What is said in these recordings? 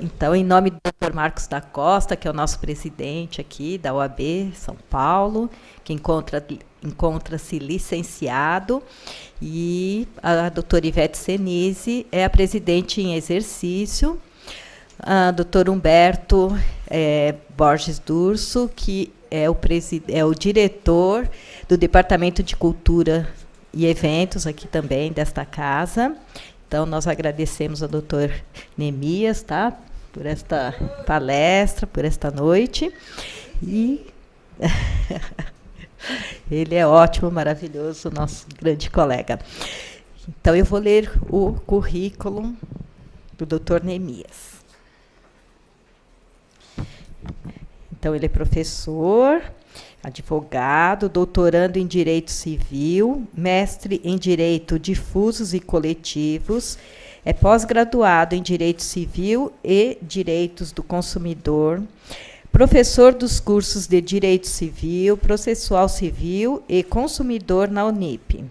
Então, em nome do Dr. Marcos da Costa, que é o nosso presidente aqui da OAB São Paulo, que encontra-se licenciado, e a doutora Ivete Senise é a presidente em exercício, a doutor Humberto Borges Durso, que é o diretor do Departamento de Cultura e Eventos aqui também desta casa. Então, nós agradecemos ao doutor Neemias, tá, por esta palestra, por esta noite. E ele é ótimo, maravilhoso, nosso grande colega. Então, eu vou ler o currículo do doutor Neemias. Então, ele é professor, advogado, doutorando em Direito Civil, mestre em Direito Difusos e Coletivos, é pós-graduado em Direito Civil e Direitos do Consumidor, professor dos cursos de Direito Civil, Processual Civil e Consumidor na Unip.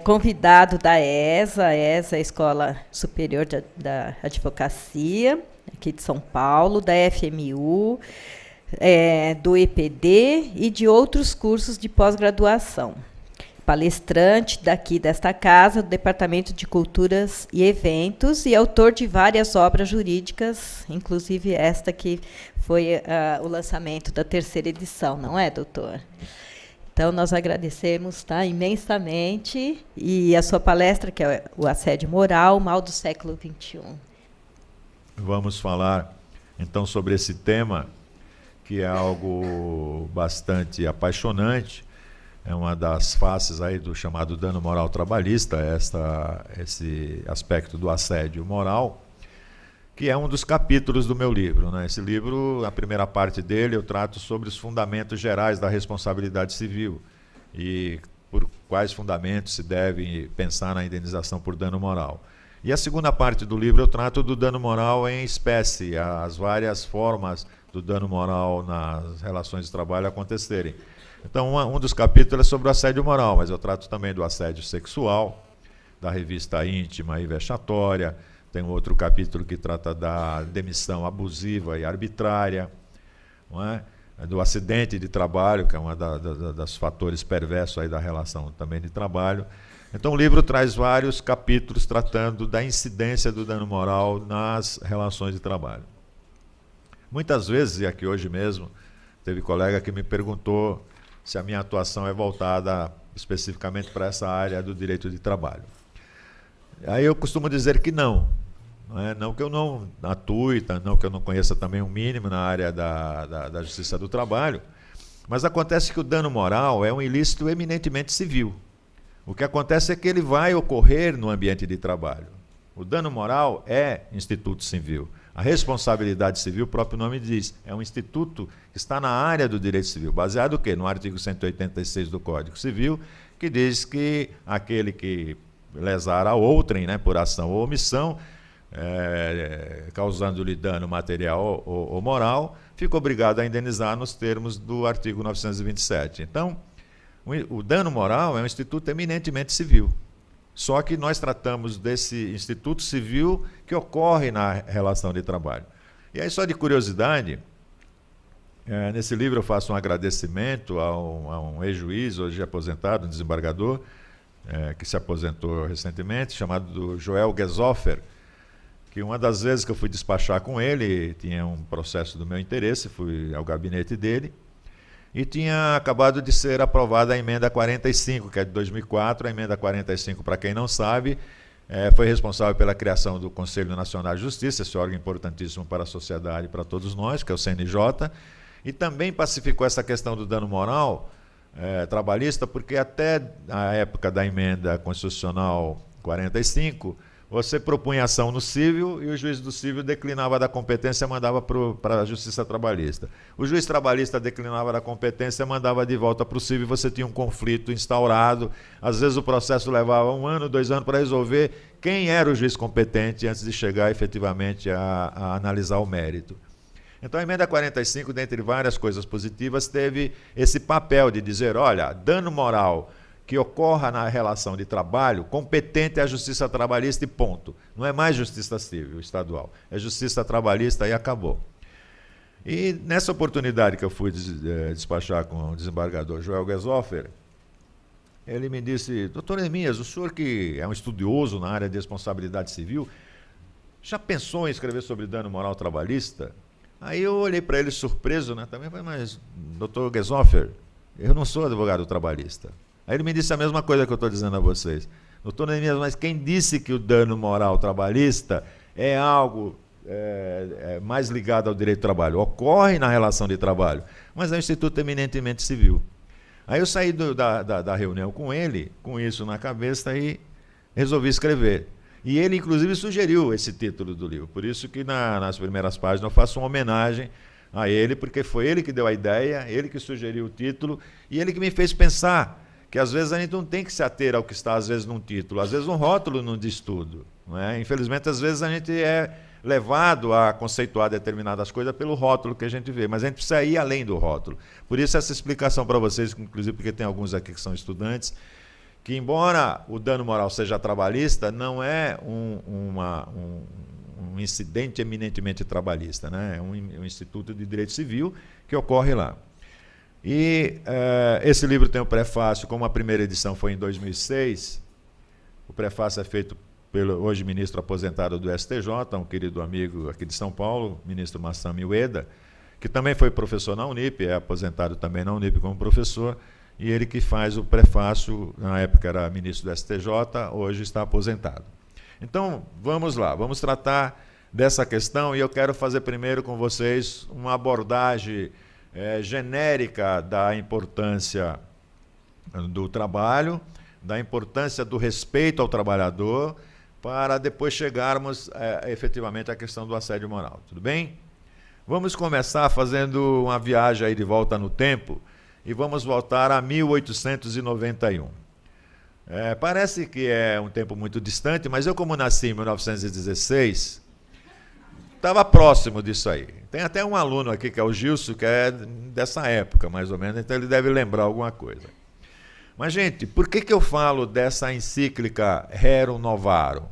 Convidado da ESA, a Escola Superior da Advocacia, aqui de São Paulo, da FMU, do EPD e de outros cursos de pós-graduação. Palestrante daqui desta casa, do Departamento de Culturas e Eventos, e autor de várias obras jurídicas, inclusive esta que foi o lançamento da 3ª edição, não é, doutor? Então, nós agradecemos, tá, imensamente, e a sua palestra, que é o Assédio Moral, o Mal do Século XXI. Vamos falar, então, sobre esse tema, que é algo bastante apaixonante, é uma das faces aí do chamado dano moral trabalhista, esse aspecto do assédio moral, que é um dos capítulos do meu livro, né? Esse livro, a primeira parte dele, eu trato sobre os fundamentos gerais da responsabilidade civil e por quais fundamentos se deve pensar na indenização por dano moral. E a segunda parte do livro eu trato do dano moral em espécie, as várias formas do dano moral nas relações de trabalho acontecerem. Então, um dos capítulos é sobre o assédio moral, mas eu trato também do assédio sexual, da revista íntima e vexatória. Tem um outro capítulo que trata da demissão abusiva e arbitrária, não é? Do acidente de trabalho, que é um dos fatores perversos aí da relação também de trabalho. Então, o livro traz vários capítulos tratando da incidência do dano moral nas relações de trabalho. Muitas vezes, e aqui hoje mesmo, teve colega que me perguntou se a minha atuação é voltada especificamente para essa área do direito de trabalho. Aí eu costumo dizer que não. Não que eu não atue, não que eu não conheça também um mínimo na área da justiça do trabalho, mas acontece que o dano moral é um ilícito eminentemente civil. O que acontece é que ele vai ocorrer no ambiente de trabalho. O dano moral é instituto civil. A responsabilidade civil, o próprio nome diz, é um instituto que está na área do direito civil, baseado o quê? No artigo 186 do Código Civil, que diz que aquele que lesar a outrem, né, por ação ou omissão, causando-lhe dano material ou moral, fica obrigado a indenizar nos termos do artigo 927. Então, o dano moral é um instituto eminentemente civil. Só que nós tratamos desse instituto civil que ocorre na relação de trabalho. E aí, só de curiosidade, nesse livro eu faço um agradecimento a um ex-juiz, hoje aposentado, um desembargador, que se aposentou recentemente, chamado Joel Gesoffer, que uma das vezes que eu fui despachar com ele, tinha um processo do meu interesse, fui ao gabinete dele, e tinha acabado de ser aprovada a emenda 45, que é de 2004. A emenda 45, para quem não sabe, foi responsável pela criação do Conselho Nacional de Justiça, esse órgão importantíssimo para a sociedade e para todos nós, que é o CNJ, e também pacificou essa questão do dano moral trabalhista, porque até a época da emenda constitucional 45, você propunha ação no cível e o juiz do cível declinava da competência e mandava para a justiça trabalhista. O juiz trabalhista declinava da competência e mandava de volta para o cível e você tinha um conflito instaurado. Às vezes o processo levava 1 ano, 2 anos para resolver quem era o juiz competente antes de chegar efetivamente a analisar o mérito. Então a emenda 45, dentre várias coisas positivas, teve esse papel de dizer, olha, dano moral que ocorra na relação de trabalho, competente é a justiça trabalhista e ponto. Não é mais justiça civil estadual, é justiça trabalhista e acabou. E nessa oportunidade que eu fui despachar com o desembargador Joel Gesoffer, ele me disse: doutor Neemias, o senhor que é um estudioso na área de responsabilidade civil, já pensou em escrever sobre dano moral trabalhista? Aí eu olhei para ele surpreso, né? Também falei: mas, doutor Gesoffer, eu não sou advogado trabalhista. Aí ele me disse a mesma coisa que eu estou dizendo a vocês. Doutor Neemias, mas quem disse que o dano moral trabalhista é algo mais ligado ao direito do trabalho? Ocorre na relação de trabalho, mas é um instituto eminentemente civil. Aí eu saí da reunião com ele, com isso na cabeça, e resolvi escrever. E ele, inclusive, sugeriu esse título do livro. Por isso que nas primeiras páginas eu faço uma homenagem a ele, porque foi ele que deu a ideia, ele que sugeriu o título, e ele que me fez pensar que às vezes a gente não tem que se ater ao que está, às vezes, num título. Às vezes um rótulo não diz tudo. Não é? Infelizmente, às vezes a gente é levado a conceituar determinadas coisas pelo rótulo que a gente vê, mas a gente precisa ir além do rótulo. Por isso essa explicação para vocês, inclusive porque tem alguns aqui que são estudantes, que embora o dano moral seja trabalhista, não é um incidente eminentemente trabalhista, né? É um instituto de direito civil que ocorre lá. E esse livro tem o prefácio, como a primeira edição foi em 2006, o prefácio é feito pelo hoje ministro aposentado do STJ, um querido amigo aqui de São Paulo, ministro Massami Ueda, que também foi professor na Unip, é aposentado também na Unip como professor, e ele que faz o prefácio, na época era ministro do STJ, hoje está aposentado. Então, vamos lá, vamos tratar dessa questão, e eu quero fazer primeiro com vocês uma abordagem genérica da importância do trabalho, da importância do respeito ao trabalhador, para depois chegarmos efetivamente à questão do assédio moral. Tudo bem? Vamos começar fazendo uma viagem aí de volta no tempo, e vamos voltar a 1891. Parece que é um tempo muito distante, mas eu, como nasci em 1916, estava próximo disso aí. Tem até um aluno aqui, que é o Gilson, que é dessa época, mais ou menos, então ele deve lembrar alguma coisa. Mas, gente, por que eu falo dessa encíclica Rerum Novarum,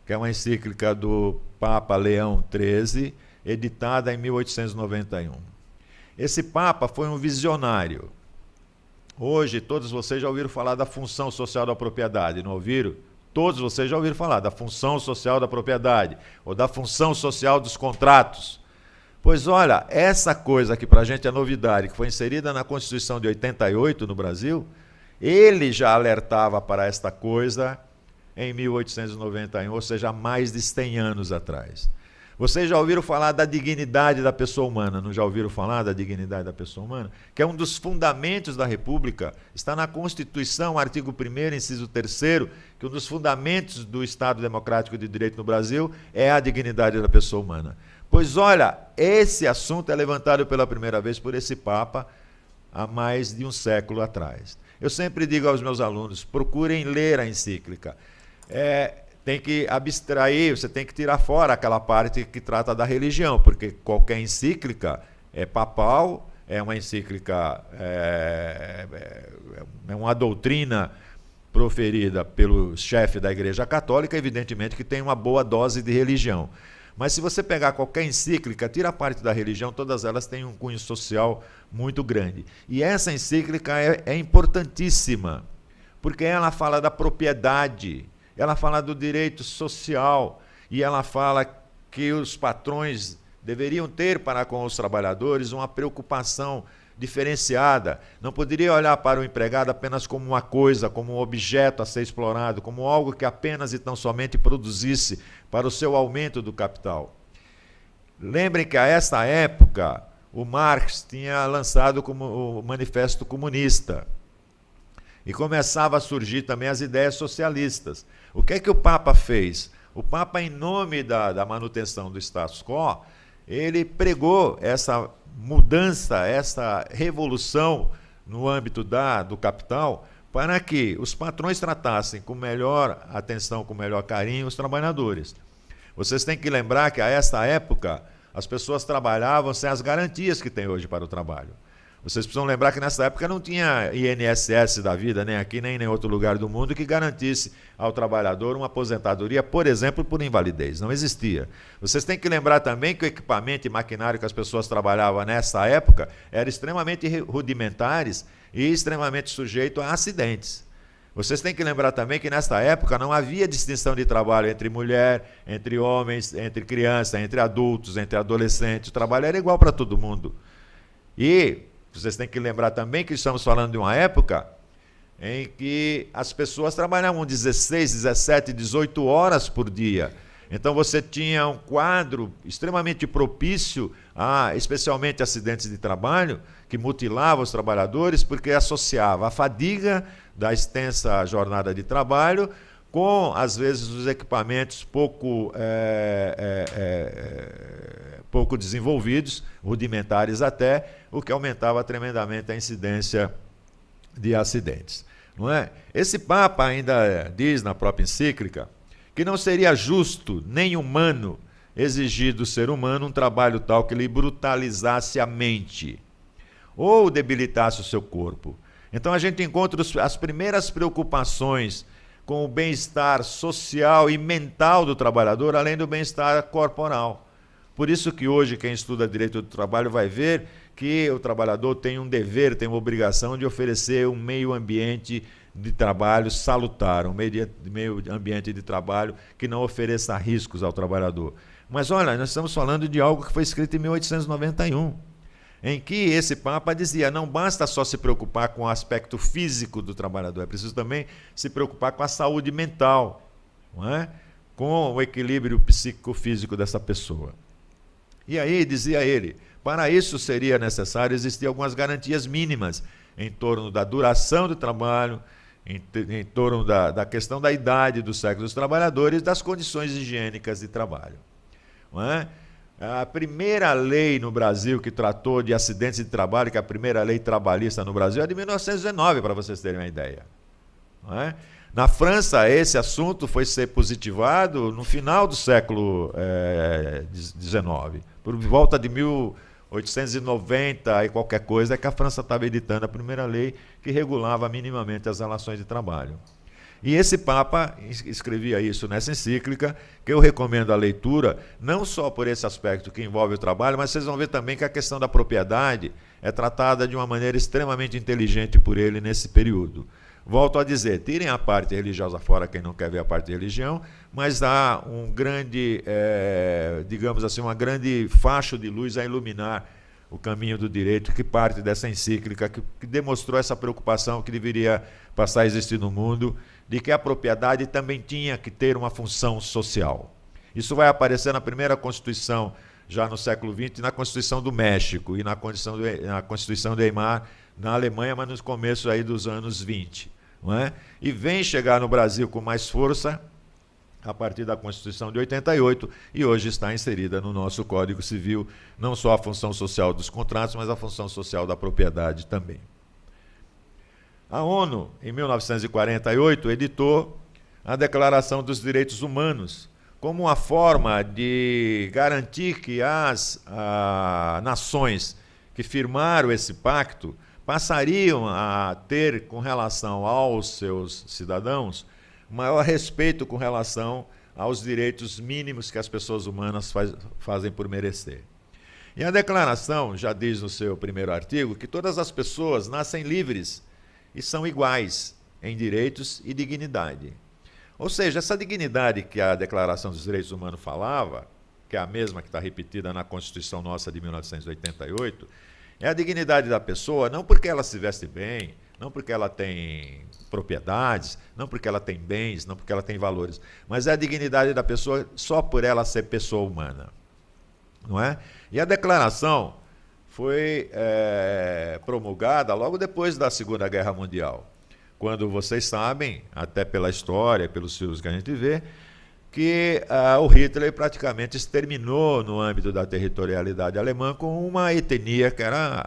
que é uma encíclica do Papa Leão XIII, editada em 1891? Esse Papa foi um visionário. Hoje, todos vocês já ouviram falar da função social da propriedade, não ouviram? Todos vocês já ouviram falar da função social da propriedade, ou da função social dos contratos. Pois olha, essa coisa que para a gente é novidade, que foi inserida na Constituição de 88 no Brasil, ele já alertava para esta coisa em 1891, ou seja, há mais de 100 anos atrás. Vocês já ouviram falar da dignidade da pessoa humana, não já ouviram falar da dignidade da pessoa humana? Que é um dos fundamentos da República, está na Constituição, artigo 1º, inciso 3º, que um dos fundamentos do Estado Democrático de Direito no Brasil é a dignidade da pessoa humana. Pois olha, esse assunto é levantado pela primeira vez por esse Papa há mais de um século atrás. Eu sempre digo aos meus alunos, procurem ler a encíclica. Tem que abstrair, você tem que tirar fora aquela parte que trata da religião, porque qualquer encíclica é papal, é uma encíclica, é uma doutrina proferida pelo chefe da Igreja Católica, evidentemente que tem uma boa dose de religião. Mas se você pegar qualquer encíclica, tira a parte da religião, todas elas têm um cunho social muito grande. E essa encíclica é importantíssima, porque ela fala da propriedade, ela fala do direito social, e ela fala que os patrões deveriam ter para com os trabalhadores uma preocupação diferenciada. Não poderia olhar para o empregado apenas como uma coisa, como um objeto a ser explorado, como algo que apenas e tão somente produzisse para o seu aumento do capital. Lembrem que a essa época o Marx tinha lançado o Manifesto Comunista e começava a surgir também as ideias socialistas. O que é que o Papa fez? O Papa, em nome da manutenção do status quo, ele pregou essa mudança, essa revolução no âmbito do capital, para que os patrões tratassem com melhor atenção, com melhor carinho os trabalhadores. Vocês têm que lembrar que a essa época as pessoas trabalhavam sem as garantias que tem hoje para o trabalho. Vocês precisam lembrar que nessa época não tinha INSS da vida, nem aqui, nem em outro lugar do mundo, que garantisse ao trabalhador uma aposentadoria, por exemplo, por invalidez. Não existia. Vocês têm que lembrar também que o equipamento e maquinário que as pessoas trabalhavam nessa época eram extremamente rudimentares e extremamente sujeitos a acidentes. Vocês têm que lembrar também que nessa época não havia distinção de trabalho entre mulher, entre homens, entre crianças, entre adultos, entre adolescentes. O trabalho era igual para todo mundo. E vocês têm que lembrar também que estamos falando de uma época em que as pessoas trabalhavam 16, 17, 18 horas por dia. Então você tinha um quadro extremamente propício a, especialmente, acidentes de trabalho, que mutilava os trabalhadores, porque associava a fadiga da extensa jornada de trabalho com, às vezes, os equipamentos pouco desenvolvidos, rudimentares até, o que aumentava tremendamente a incidência de acidentes. Não é? Esse Papa ainda diz na própria encíclica que não seria justo nem humano exigir do ser humano um trabalho tal que lhe brutalizasse a mente ou debilitasse o seu corpo. Então a gente encontra as primeiras preocupações com o bem-estar social e mental do trabalhador, além do bem-estar corporal. Por isso que hoje quem estuda direito do trabalho vai ver que o trabalhador tem um dever, tem uma obrigação de oferecer um meio ambiente de trabalho salutar, um meio ambiente de trabalho que não ofereça riscos ao trabalhador. Mas olha, nós estamos falando de algo que foi escrito em 1891, em que esse Papa dizia, não basta só se preocupar com o aspecto físico do trabalhador, é preciso também se preocupar com a saúde mental, não é? Com o equilíbrio psíquico-físico dessa pessoa. E aí, dizia ele, para isso seria necessário existir algumas garantias mínimas em torno da duração do trabalho, em torno da questão da idade do sexo dos trabalhadores, das condições higiênicas de trabalho. Não é? A primeira lei no Brasil que tratou de acidentes de trabalho, que é a primeira lei trabalhista no Brasil, é de 1919, para vocês terem uma ideia. Não é? Na França, esse assunto foi ser positivado no final do século XIX, por volta de 1890 e qualquer coisa, é que a França estava editando a primeira lei que regulava minimamente as relações de trabalho. E esse Papa escrevia isso nessa encíclica, que eu recomendo a leitura, não só por esse aspecto que envolve o trabalho, mas vocês vão ver também que a questão da propriedade é tratada de uma maneira extremamente inteligente por ele nesse período. Volto a dizer, tirem a parte religiosa fora, quem não quer ver a parte de religião, mas há um grande, digamos assim, uma grande facho de luz a iluminar o caminho do direito, que parte dessa encíclica, que demonstrou essa preocupação que deveria passar a existir no mundo, de que a propriedade também tinha que ter uma função social. Isso vai aparecer na primeira Constituição, já no século XX, na Constituição do México e na Constituição de Weimar, na Alemanha, mas nos começos aí dos anos 20. Não é? E vem chegar no Brasil com mais força a partir da Constituição de 88 e hoje está inserida no nosso Código Civil não só a função social dos contratos, mas a função social da propriedade também. A ONU, em 1948, editou a Declaração dos Direitos Humanos como uma forma de garantir que as nações que firmaram esse pacto passariam a ter, com relação aos seus cidadãos, maior respeito com relação aos direitos mínimos que as pessoas humanas fazem por merecer. E a declaração já diz no seu primeiro artigo que todas as pessoas nascem livres e são iguais em direitos e dignidade. Ou seja, essa dignidade que a Declaração dos Direitos Humanos falava, que é a mesma que está repetida na Constituição nossa de 1988, é a dignidade da pessoa, não porque ela se veste bem, não porque ela tem propriedades, não porque ela tem bens, não porque ela tem valores, mas é a dignidade da pessoa só por ela ser pessoa humana. Não é? E a declaração foi promulgada logo depois da Segunda Guerra Mundial, quando vocês sabem, até pela história, pelos filmes que a gente vê, que o Hitler praticamente exterminou no âmbito da territorialidade alemã com uma etnia que era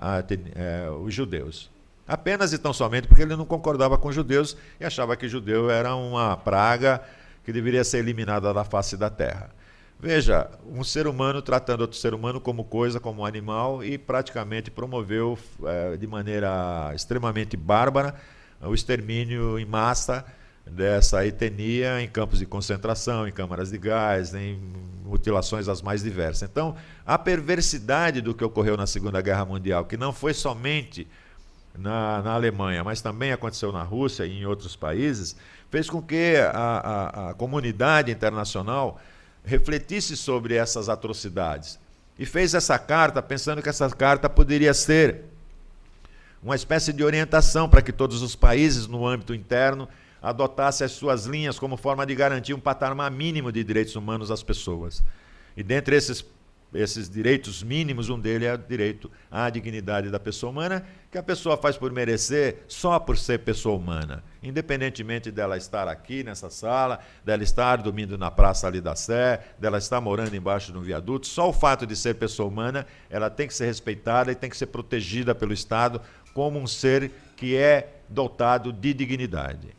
os judeus. Apenas e tão somente porque ele não concordava com os judeus e achava que judeu era uma praga que deveria ser eliminada da face da terra. Veja, um ser humano tratando outro ser humano como coisa, como animal, e praticamente promoveu de maneira extremamente bárbara o extermínio em massa dessa etnia em campos de concentração, em câmaras de gás, em mutilações as mais diversas. Então, a perversidade do que ocorreu na Segunda Guerra Mundial, que não foi somente na Alemanha, mas também aconteceu na Rússia e em outros países, fez com que a comunidade internacional refletisse sobre essas atrocidades e fez essa carta pensando que essa carta poderia ser uma espécie de orientação para que todos os países no âmbito interno adotassem as suas linhas como forma de garantir um patamar mínimo de direitos humanos às pessoas. E dentre esses direitos mínimos, um deles é o direito à dignidade da pessoa humana, que a pessoa faz por merecer só por ser pessoa humana, independentemente dela estar aqui nessa sala, dela estar dormindo na praça ali da Sé, dela estar morando embaixo de um viaduto. Só o fato de ser pessoa humana, ela tem que ser respeitada e tem que ser protegida pelo Estado como um ser que é dotado de dignidade.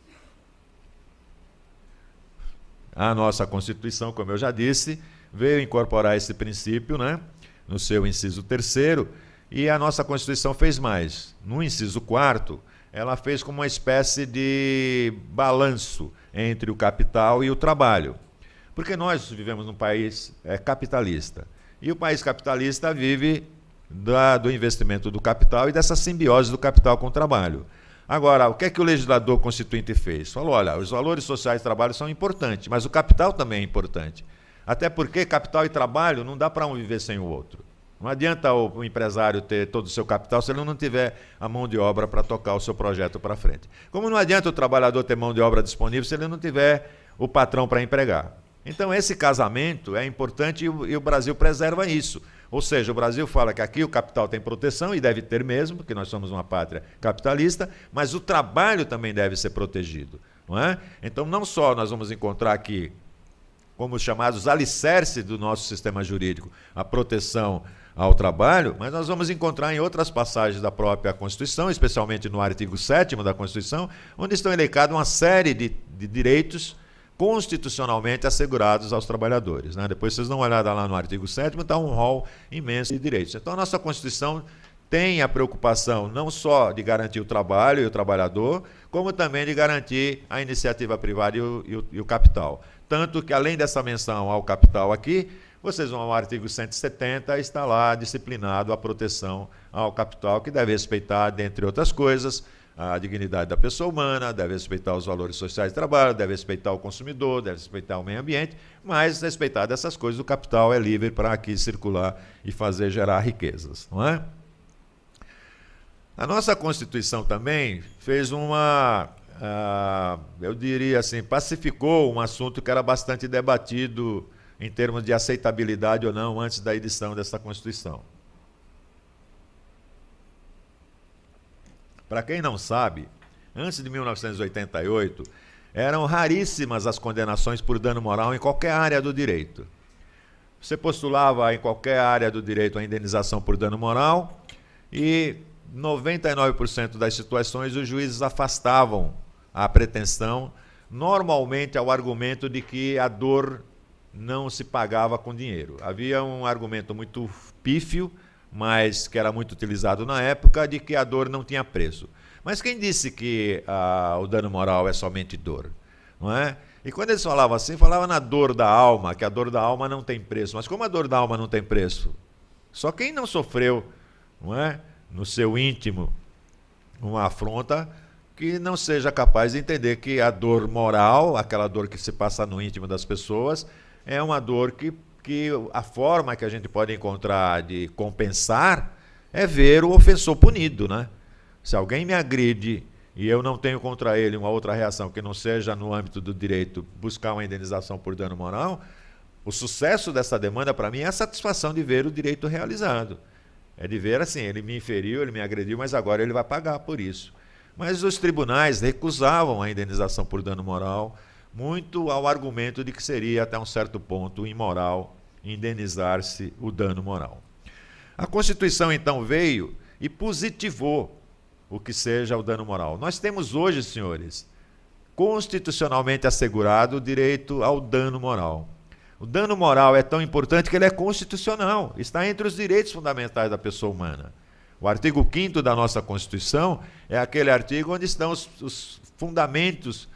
A nossa Constituição, como eu já disse, veio incorporar esse princípio, né, no seu inciso 3º, e a nossa Constituição fez mais. No inciso 4º, ela fez como uma espécie de balanço entre o capital e o trabalho. Porque nós vivemos num país capitalista. E o país capitalista vive do investimento do capital e dessa simbiose do capital com o trabalho. Agora, o que é que o legislador constituinte fez? Falou, olha, os valores sociais do trabalho são importantes, mas o capital também é importante. Até porque capital e trabalho não dá para um viver sem o outro. Não adianta o empresário ter todo o seu capital se ele não tiver a mão de obra para tocar o seu projeto para frente. Como não adianta o trabalhador ter mão de obra disponível se ele não tiver o patrão para empregar. Então, esse casamento é importante e o Brasil preserva isso. Ou seja, o Brasil fala que aqui o capital tem proteção, e deve ter mesmo, porque nós somos uma pátria capitalista, mas o trabalho também deve ser protegido. Não é? Então, não só nós vamos encontrar aqui, como os chamados alicerces do nosso sistema jurídico, a proteção ao trabalho, mas nós vamos encontrar em outras passagens da própria Constituição, especialmente no artigo 7º da Constituição, onde estão elencados uma série de direitos constitucionalmente assegurados aos trabalhadores. Né? Depois vocês dão uma olhada lá no artigo 7º, está um rol imenso de direitos. Então a nossa Constituição tem a preocupação não só de garantir o trabalho e o trabalhador, como também de garantir a iniciativa privada e o capital. Tanto que, além dessa menção ao capital aqui, vocês vão ao artigo 170, está lá disciplinado a proteção ao capital, que deve respeitar, dentre outras coisas, a dignidade da pessoa humana, deve respeitar os valores sociais do trabalho, deve respeitar o consumidor, deve respeitar o meio ambiente, mas respeitar dessas coisas, o capital é livre para aqui circular e fazer gerar riquezas, não é? A nossa Constituição também fez eu diria assim, pacificou um assunto que era bastante debatido em termos de aceitabilidade ou não antes da edição dessa Constituição. Para quem não sabe, antes de 1988, eram raríssimas as condenações por dano moral em qualquer área do direito. Você postulava em qualquer área do direito a indenização por dano moral e 99% das situações os juízes afastavam a pretensão, normalmente ao argumento de que a dor não se pagava com dinheiro. Havia um argumento muito pífio, mas que era muito utilizado na época, de que a dor não tinha preço. Mas quem disse que o dano moral é somente dor? Não é? E quando eles falavam assim, falavam na dor da alma, que a dor da alma não tem preço. Mas como a dor da alma não tem preço? Só quem não sofreu, não é, no seu íntimo, uma afronta, que não seja capaz de entender que a dor moral, aquela dor que se passa no íntimo das pessoas, é uma dor que a forma que a gente pode encontrar de compensar é ver o ofensor punido, né? Se alguém me agride e eu não tenho contra ele uma outra reação que não seja no âmbito do direito buscar uma indenização por dano moral, o sucesso dessa demanda para mim é a satisfação de ver o direito realizado. É de ver assim, ele me feriu, ele me agrediu, mas agora ele vai pagar por isso. Mas os tribunais recusavam a indenização por dano moral, muito ao argumento de que seria até um certo ponto imoral indenizar-se o dano moral. A Constituição então veio e positivou o que seja o dano moral. Nós temos hoje, senhores, constitucionalmente assegurado o direito ao dano moral. O dano moral é tão importante que ele é constitucional, está entre os direitos fundamentais da pessoa humana. O artigo 5º da nossa Constituição é aquele artigo onde estão os fundamentos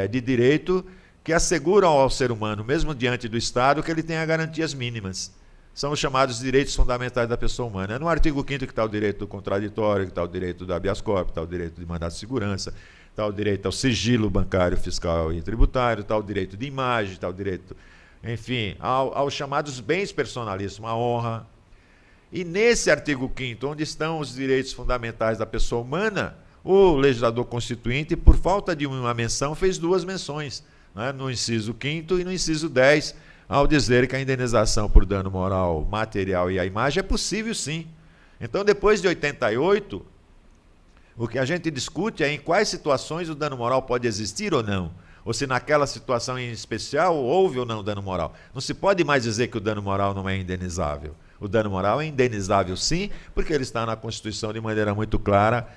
de direito que asseguram ao ser humano, mesmo diante do Estado, que ele tenha garantias mínimas. São os chamados direitos fundamentais da pessoa humana. É no artigo 5º que está o direito do contraditório, que está o direito do habeas corpus, está o direito de mandado de segurança, está o direito ao sigilo bancário, fiscal e tributário, está o direito de imagem, está o direito, enfim, aos chamados bens personalíssimos, a honra. E nesse artigo 5º, onde estão os direitos fundamentais da pessoa humana, o legislador constituinte, por falta de uma menção, fez duas menções, né, no inciso 5º e no inciso 10, ao dizer que a indenização por dano moral, material e à imagem é possível sim. Então, depois de 88, o que a gente discute é em quais situações o dano moral pode existir ou não, ou se naquela situação em especial houve ou não dano moral. Não se pode mais dizer que o dano moral não é indenizável. O dano moral é indenizável sim, porque ele está na Constituição de maneira muito clara,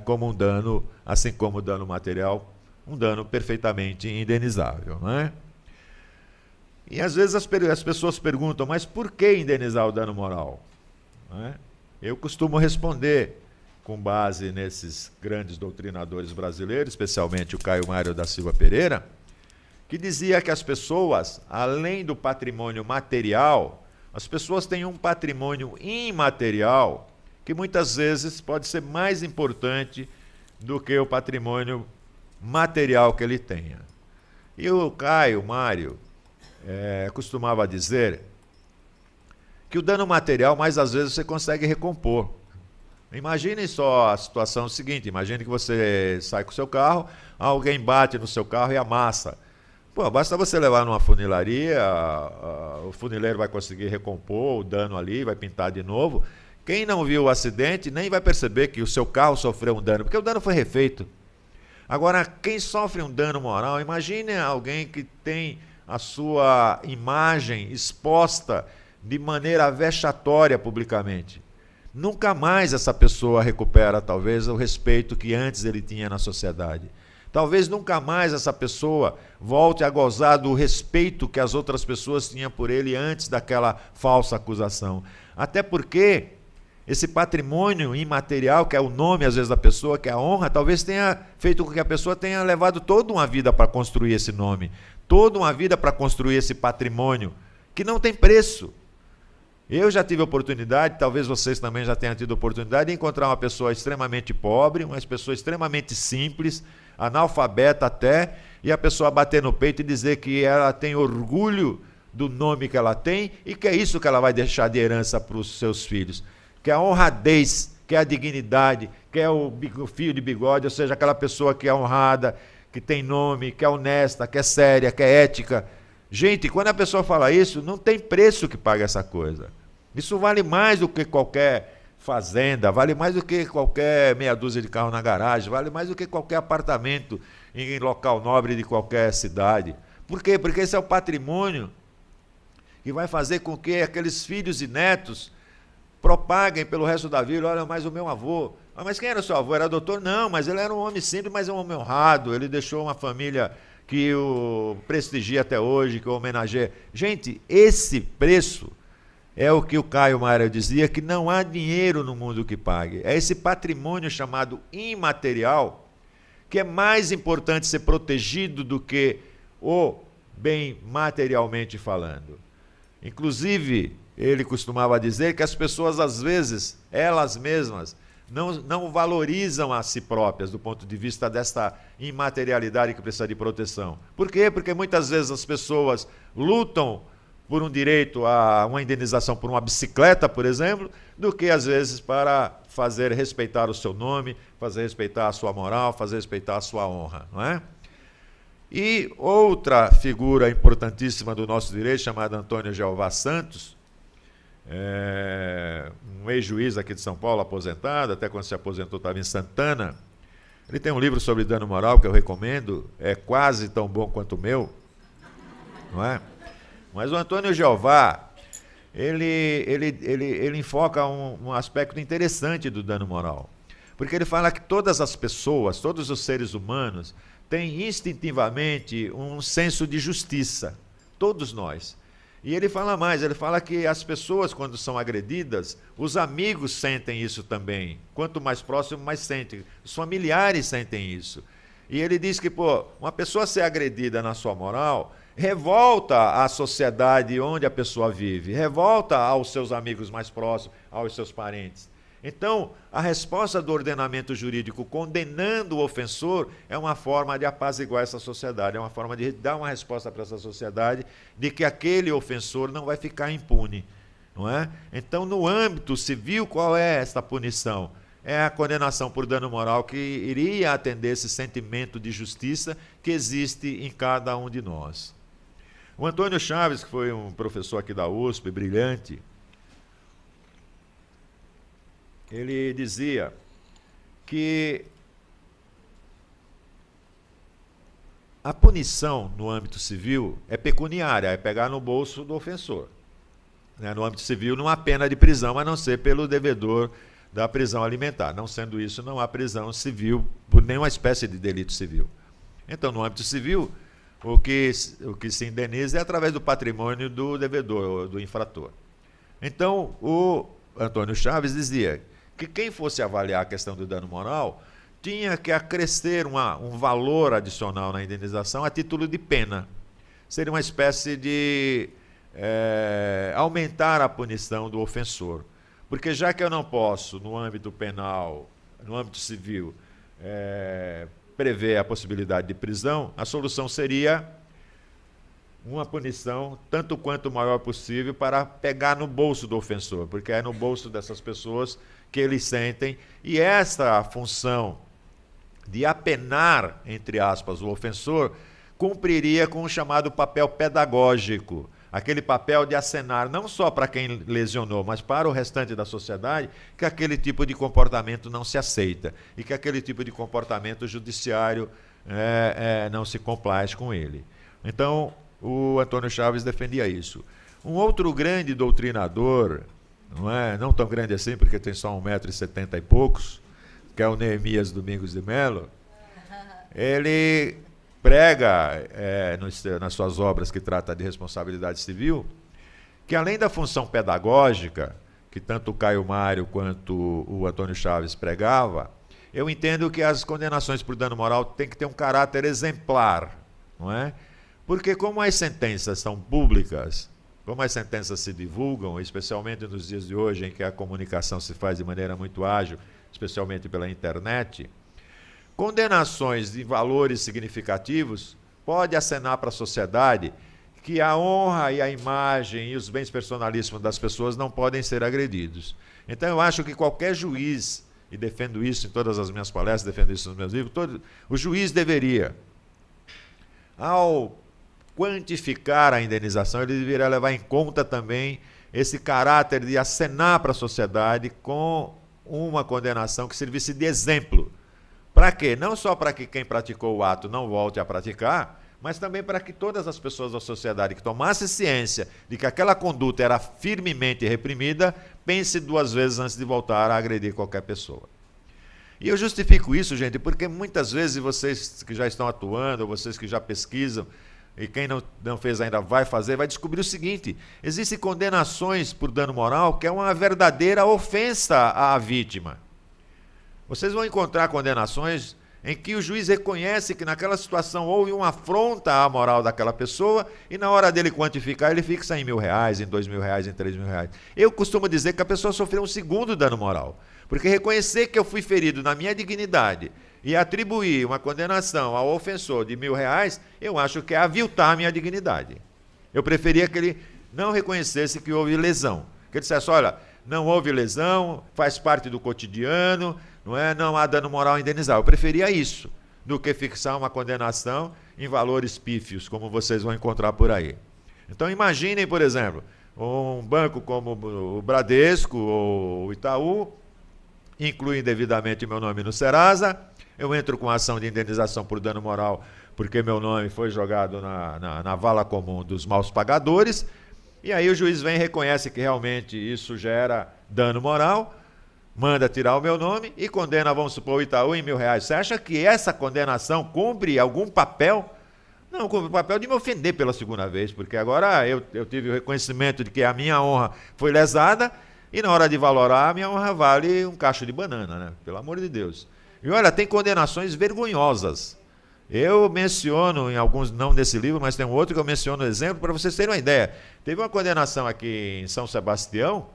como um dano, assim como o dano material, um dano perfeitamente indenizável, não é? E às vezes as pessoas perguntam, mas por que indenizar o dano moral? Não é? Eu costumo responder, com base nesses grandes doutrinadores brasileiros, especialmente o Caio Mário da Silva Pereira, que dizia que as pessoas, além do patrimônio material, as pessoas têm um patrimônio imaterial que muitas vezes pode ser mais importante do que o patrimônio material que ele tenha. E o Caio Mário costumava dizer que o dano material, mais às vezes, você consegue recompor. Imagine só a situação seguinte, imagine que você sai com o seu carro, alguém bate no seu carro e amassa. Pô, basta você levar numa funilaria, o funileiro vai conseguir recompor o dano ali, vai pintar de novo. Quem não viu o acidente nem vai perceber que o seu carro sofreu um dano, porque o dano foi refeito. Agora, quem sofre um dano moral, imagine alguém que tem a sua imagem exposta de maneira vexatória publicamente. Nunca mais essa pessoa recupera, talvez, o respeito que antes ele tinha na sociedade. Talvez nunca mais essa pessoa volte a gozar do respeito que as outras pessoas tinham por ele antes daquela falsa acusação. Até porque esse patrimônio imaterial, que é o nome, às vezes, da pessoa, que é a honra, talvez tenha feito com que a pessoa tenha levado toda uma vida para construir esse nome, toda uma vida para construir esse patrimônio, que não tem preço. Eu já tive oportunidade, talvez vocês também já tenham tido oportunidade, de encontrar uma pessoa extremamente pobre, uma pessoa extremamente simples, analfabeta até, e a pessoa bater no peito e dizer que ela tem orgulho do nome que ela tem e que é isso que ela vai deixar de herança para os seus filhos. Que é a honradez, que é a dignidade, que é o fio de bigode, ou seja, aquela pessoa que é honrada, que tem nome, que é honesta, que é séria, que é ética. Gente, quando a pessoa fala isso, não tem preço que pague essa coisa. Isso vale mais do que qualquer fazenda, vale mais do que qualquer meia dúzia de carro na garagem, vale mais do que qualquer apartamento em local nobre de qualquer cidade. Por quê? Porque esse é o patrimônio que vai fazer com que aqueles filhos e netos propaguem pelo resto da vida. Olha, mas o meu avô... Ah, mas quem era o seu avô? Era doutor? Não, mas ele era um homem simples, mas é um homem honrado. Ele deixou uma família que o prestigia até hoje, que o homenageia. Gente, esse preço é o que o Caio Mário dizia, que não há dinheiro no mundo que pague. É esse patrimônio chamado imaterial, que é mais importante ser protegido do que o bem materialmente falando. Inclusive, ele costumava dizer que as pessoas, às vezes, elas mesmas, não valorizam a si próprias do ponto de vista desta imaterialidade que precisa de proteção. Por quê? Porque muitas vezes as pessoas lutam por um direito a uma indenização por uma bicicleta, por exemplo, do que às vezes para fazer respeitar o seu nome, fazer respeitar a sua moral, fazer respeitar a sua honra, não é? E outra figura importantíssima do nosso direito, chamada Antônio Jeová Santos, um ex-juiz aqui de São Paulo, aposentado, até quando se aposentou estava em Santana. Ele tem um livro sobre dano moral que eu recomendo, é quase tão bom quanto o meu, não é? Mas o Antônio Jeová, ele enfoca um aspecto interessante do dano moral, porque ele fala que todas as pessoas, todos os seres humanos, têm instintivamente um senso de justiça. todos nós. E ele fala mais, ele fala que as pessoas, quando são agredidas, os amigos sentem isso também. Quanto mais próximo, mais sentem. Os familiares sentem isso. E ele diz que, uma pessoa ser agredida na sua moral revolta à sociedade onde a pessoa vive, revolta aos seus amigos mais próximos, aos seus parentes. Então, a resposta do ordenamento jurídico condenando o ofensor é uma forma de apaziguar essa sociedade, é uma forma de dar uma resposta para essa sociedade de que aquele ofensor não vai ficar impune, não é? Então, no âmbito civil, qual é esta punição? É a condenação por dano moral que iria atender esse sentimento de justiça que existe em cada um de nós. O Antônio Chaves, que foi um professor aqui da USP, brilhante, ele dizia que a punição no âmbito civil é pecuniária, é pegar no bolso do ofensor. No âmbito civil não há pena de prisão, a não ser pelo devedor da prisão alimentar. Não sendo isso, não há prisão civil por nenhuma espécie de delito civil. Então, no âmbito civil, o que se indeniza é através do patrimônio do devedor, do infrator. Então, o Antônio Chaves dizia que quem fosse avaliar a questão do dano moral tinha que acrescer um valor adicional na indenização a título de pena. Seria uma espécie de aumentar a punição do ofensor. Porque já que eu não posso, no âmbito penal, no âmbito civil, prever a possibilidade de prisão, a solução seria uma punição tanto quanto maior possível para pegar no bolso do ofensor, porque é no bolso dessas pessoas que eles sentem, e essa função de apenar, entre aspas, o ofensor, cumpriria com o chamado papel pedagógico, aquele papel de acenar não só para quem lesionou, mas para o restante da sociedade, que aquele tipo de comportamento não se aceita e que aquele tipo de comportamento judiciário não se complaz com ele. Então, o Antônio Chaves defendia isso. Um outro grande doutrinador, não tão grande assim, porque tem só 1,70 m e poucos, que é o Neemias Domingos de Melo, ele prega nas suas obras que trata de responsabilidade civil, que além da função pedagógica, que tanto o Caio Mário quanto o Antônio Chaves pregava, eu entendo que as condenações por dano moral têm que ter um caráter exemplar, não é? Porque como as sentenças são públicas, como as sentenças se divulgam, especialmente nos dias de hoje em que a comunicação se faz de maneira muito ágil, especialmente pela internet, condenações de valores significativos pode acenar para a sociedade que a honra e a imagem e os bens personalíssimos das pessoas não podem ser agredidos. Então eu acho que qualquer juiz, e defendo isso em todas as minhas palestras, defendo isso nos meus livros, o juiz deveria, ao quantificar a indenização, ele deveria levar em conta também esse caráter de acenar para a sociedade com uma condenação que servisse de exemplo. Para quê? Não só para que quem praticou o ato não volte a praticar, mas também para que todas as pessoas da sociedade que tomassem ciência de que aquela conduta era firmemente reprimida, pense 2 vezes antes de voltar a agredir qualquer pessoa. E eu justifico isso, gente, porque muitas vezes vocês que já estão atuando, vocês que já pesquisam, e quem não fez ainda vai fazer, vai descobrir o seguinte: existem condenações por dano moral que é uma verdadeira ofensa à vítima. Vocês vão encontrar condenações em que o juiz reconhece que naquela situação houve uma afronta à moral daquela pessoa e na hora dele quantificar, ele fixa em R$1.000, em R$2.000, em R$3.000. Eu costumo dizer que a pessoa sofreu um segundo dano moral, porque reconhecer que eu fui ferido na minha dignidade e atribuir uma condenação ao ofensor de R$1.000, eu acho que é aviltar a minha dignidade. Eu preferia que ele não reconhecesse que houve lesão, que ele dissesse: olha, não houve lesão, faz parte do cotidiano, não há dano moral a indenizar. Eu preferia isso do que fixar uma condenação em valores pífios, como vocês vão encontrar por aí. Então imaginem, por exemplo, um banco como o Bradesco ou o Itaú inclui indevidamente meu nome no Serasa, eu entro com ação de indenização por dano moral porque meu nome foi jogado na vala comum dos maus pagadores, e aí o juiz vem e reconhece que realmente isso gera dano moral, manda tirar o meu nome e condena, vamos supor, o Itaú em R$1.000. Você acha que essa condenação cumpre algum papel Não, com o papel de me ofender pela segunda vez, porque agora eu tive o reconhecimento de que a minha honra foi lesada, e na hora de valorar, a minha honra vale um cacho de banana, né? Pelo amor de Deus. E olha, tem condenações vergonhosas. Eu menciono em alguns, não desse livro, mas tem um outro que eu menciono exemplo para vocês terem uma ideia. Teve uma condenação aqui em São Sebastião,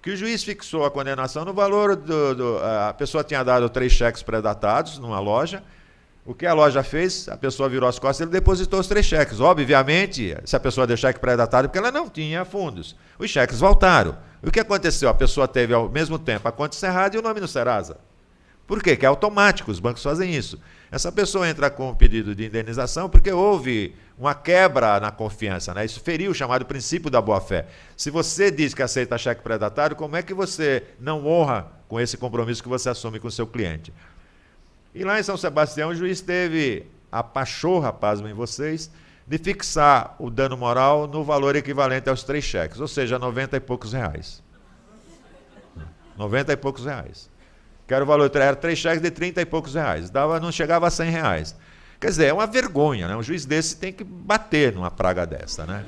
que o juiz fixou a condenação no valor a pessoa tinha dado 3 cheques pré-datados numa loja. O que a loja fez? A pessoa virou as costas e ele depositou os 3 cheques. Obviamente, se a pessoa deu cheque pré-datado, porque ela não tinha fundos. Os cheques voltaram. O que aconteceu? A pessoa teve ao mesmo tempo a conta encerrada e o nome no Serasa. Por quê? Que é automático, os bancos fazem isso. Essa pessoa entra com um pedido de indenização porque houve uma quebra na confiança, né? Isso feriu o chamado princípio da boa-fé. Se você diz que aceita cheque pré-datado, como é que você não honra com esse compromisso que você assume com o seu cliente? E lá em São Sebastião, o juiz teve a pachorra, pasmem vocês, de fixar o dano moral no valor equivalente aos 3 cheques, ou seja, 90 e poucos reais. 90 e poucos reais. Que era o valor, era 3 cheques de 30 e poucos reais. Não chegava a 100 reais. Quer dizer, é uma vergonha, né? Um juiz desse tem que bater numa praga dessa, né?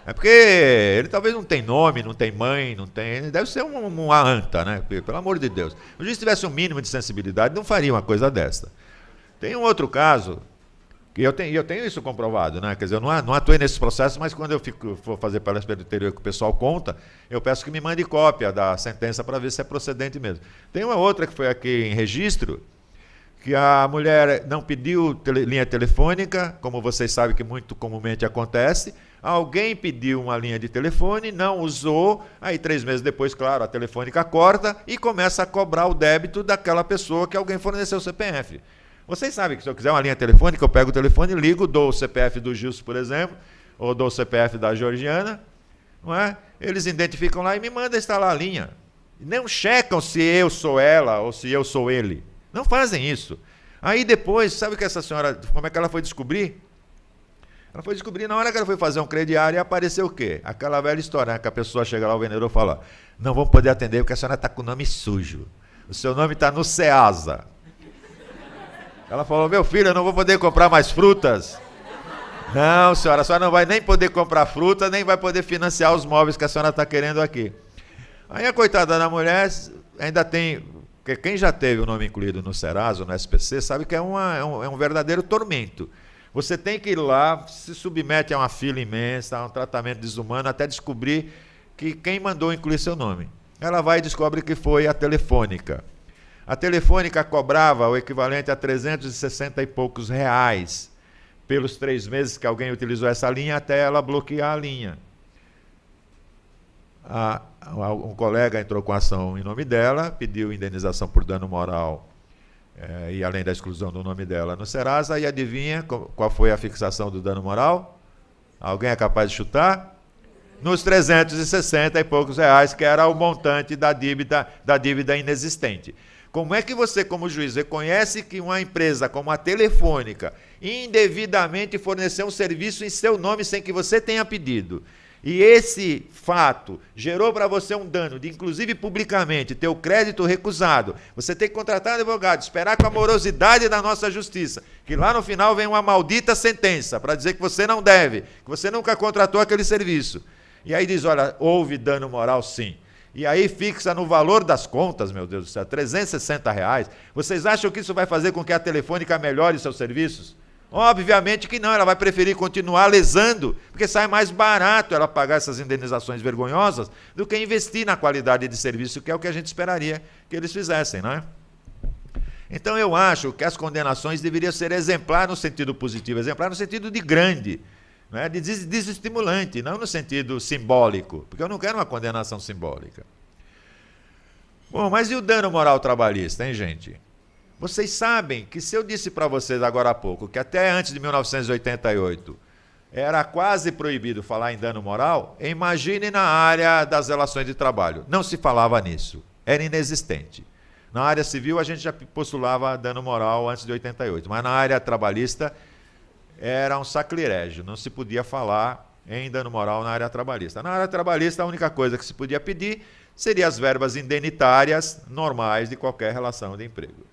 É porque ele talvez não tem nome, não tem mãe, não tem... Deve ser uma anta, né? Pelo amor de Deus. Se o juiz tivesse um mínimo de sensibilidade, não faria uma coisa dessa. Tem um outro caso, que eu tenho isso comprovado, né? Quer dizer, eu não atuei nesse processo, mas quando eu for fazer palestra do interior que o pessoal conta, eu peço que me mande cópia da sentença para ver se é procedente mesmo. Tem uma outra que foi aqui em registro, que a mulher não pediu linha telefônica, como vocês sabem que muito comumente acontece. Alguém pediu uma linha de telefone, não usou, aí 3 meses depois, claro, a telefônica corta e começa a cobrar o débito daquela pessoa que alguém forneceu o CPF. Vocês sabem que se eu quiser uma linha telefônica, eu pego o telefone, ligo, dou o CPF do Gilson, por exemplo, ou dou o CPF da Georgiana, não é? Eles identificam lá e me mandam instalar a linha. Não checam se eu sou ela ou se eu sou ele. Não fazem isso. Aí depois, sabe que essa senhora, como é que ela foi descobrir? Ela foi descobrir na hora que ela foi fazer um crediário e apareceu o quê? Aquela velha história, né? Que a pessoa chega lá, o vendedor fala, não vamos poder atender porque a senhora está com o nome sujo. O seu nome está no Ceasa. Ela falou, meu filho, eu não vou poder comprar mais frutas. Não, senhora, a senhora não vai nem poder comprar fruta, nem vai poder financiar os móveis que a senhora está querendo aqui. Aí a coitada da mulher ainda tem... Porque quem já teve o nome incluído no Serasa, no SPC, sabe que é um verdadeiro tormento. Você tem que ir lá, se submete a uma fila imensa, a um tratamento desumano, até descobrir que quem mandou incluir seu nome. Ela vai e descobre que foi a Telefônica. A Telefônica cobrava o equivalente a 360 e poucos reais pelos 3 meses que alguém utilizou essa linha até ela bloquear a linha. Um colega entrou com ação em nome dela, pediu indenização por dano moral e além da exclusão do nome dela no Serasa, e adivinha qual foi a fixação do dano moral? Alguém é capaz de chutar? Nos 360 e poucos reais, que era o montante da dívida inexistente. Como é que você, como juiz, reconhece que uma empresa como a Telefônica indevidamente forneceu um serviço em seu nome sem que você tenha pedido? E esse fato gerou para você um dano de, inclusive publicamente, ter o crédito recusado. Você tem que contratar um advogado, esperar com a morosidade da nossa justiça, que lá no final vem uma maldita sentença para dizer que você não deve, que você nunca contratou aquele serviço. E aí diz, olha, houve dano moral sim. E aí fixa no valor das contas, meu Deus do céu, 360 reais. Vocês acham que isso vai fazer com que a Telefônica melhore seus serviços? Obviamente que não, ela vai preferir continuar lesando, porque sai mais barato ela pagar essas indenizações vergonhosas do que investir na qualidade de serviço, que é o que a gente esperaria que eles fizessem, não é? Então eu acho que as condenações deveriam ser exemplar no sentido positivo, exemplar no sentido de grande, não é? De desestimulante, não no sentido simbólico, porque eu não quero uma condenação simbólica. Bom, mas e o dano moral trabalhista, hein, gente? Vocês sabem que se eu disse para vocês agora há pouco que até antes de 1988 era quase proibido falar em dano moral, imagine na área das relações de trabalho. Não se falava nisso, era inexistente. Na área civil a gente já postulava dano moral antes de 88, mas na área trabalhista era um sacrilégio, não se podia falar em dano moral na área trabalhista. Na área trabalhista a única coisa que se podia pedir seria as verbas indenitárias normais de qualquer relação de emprego.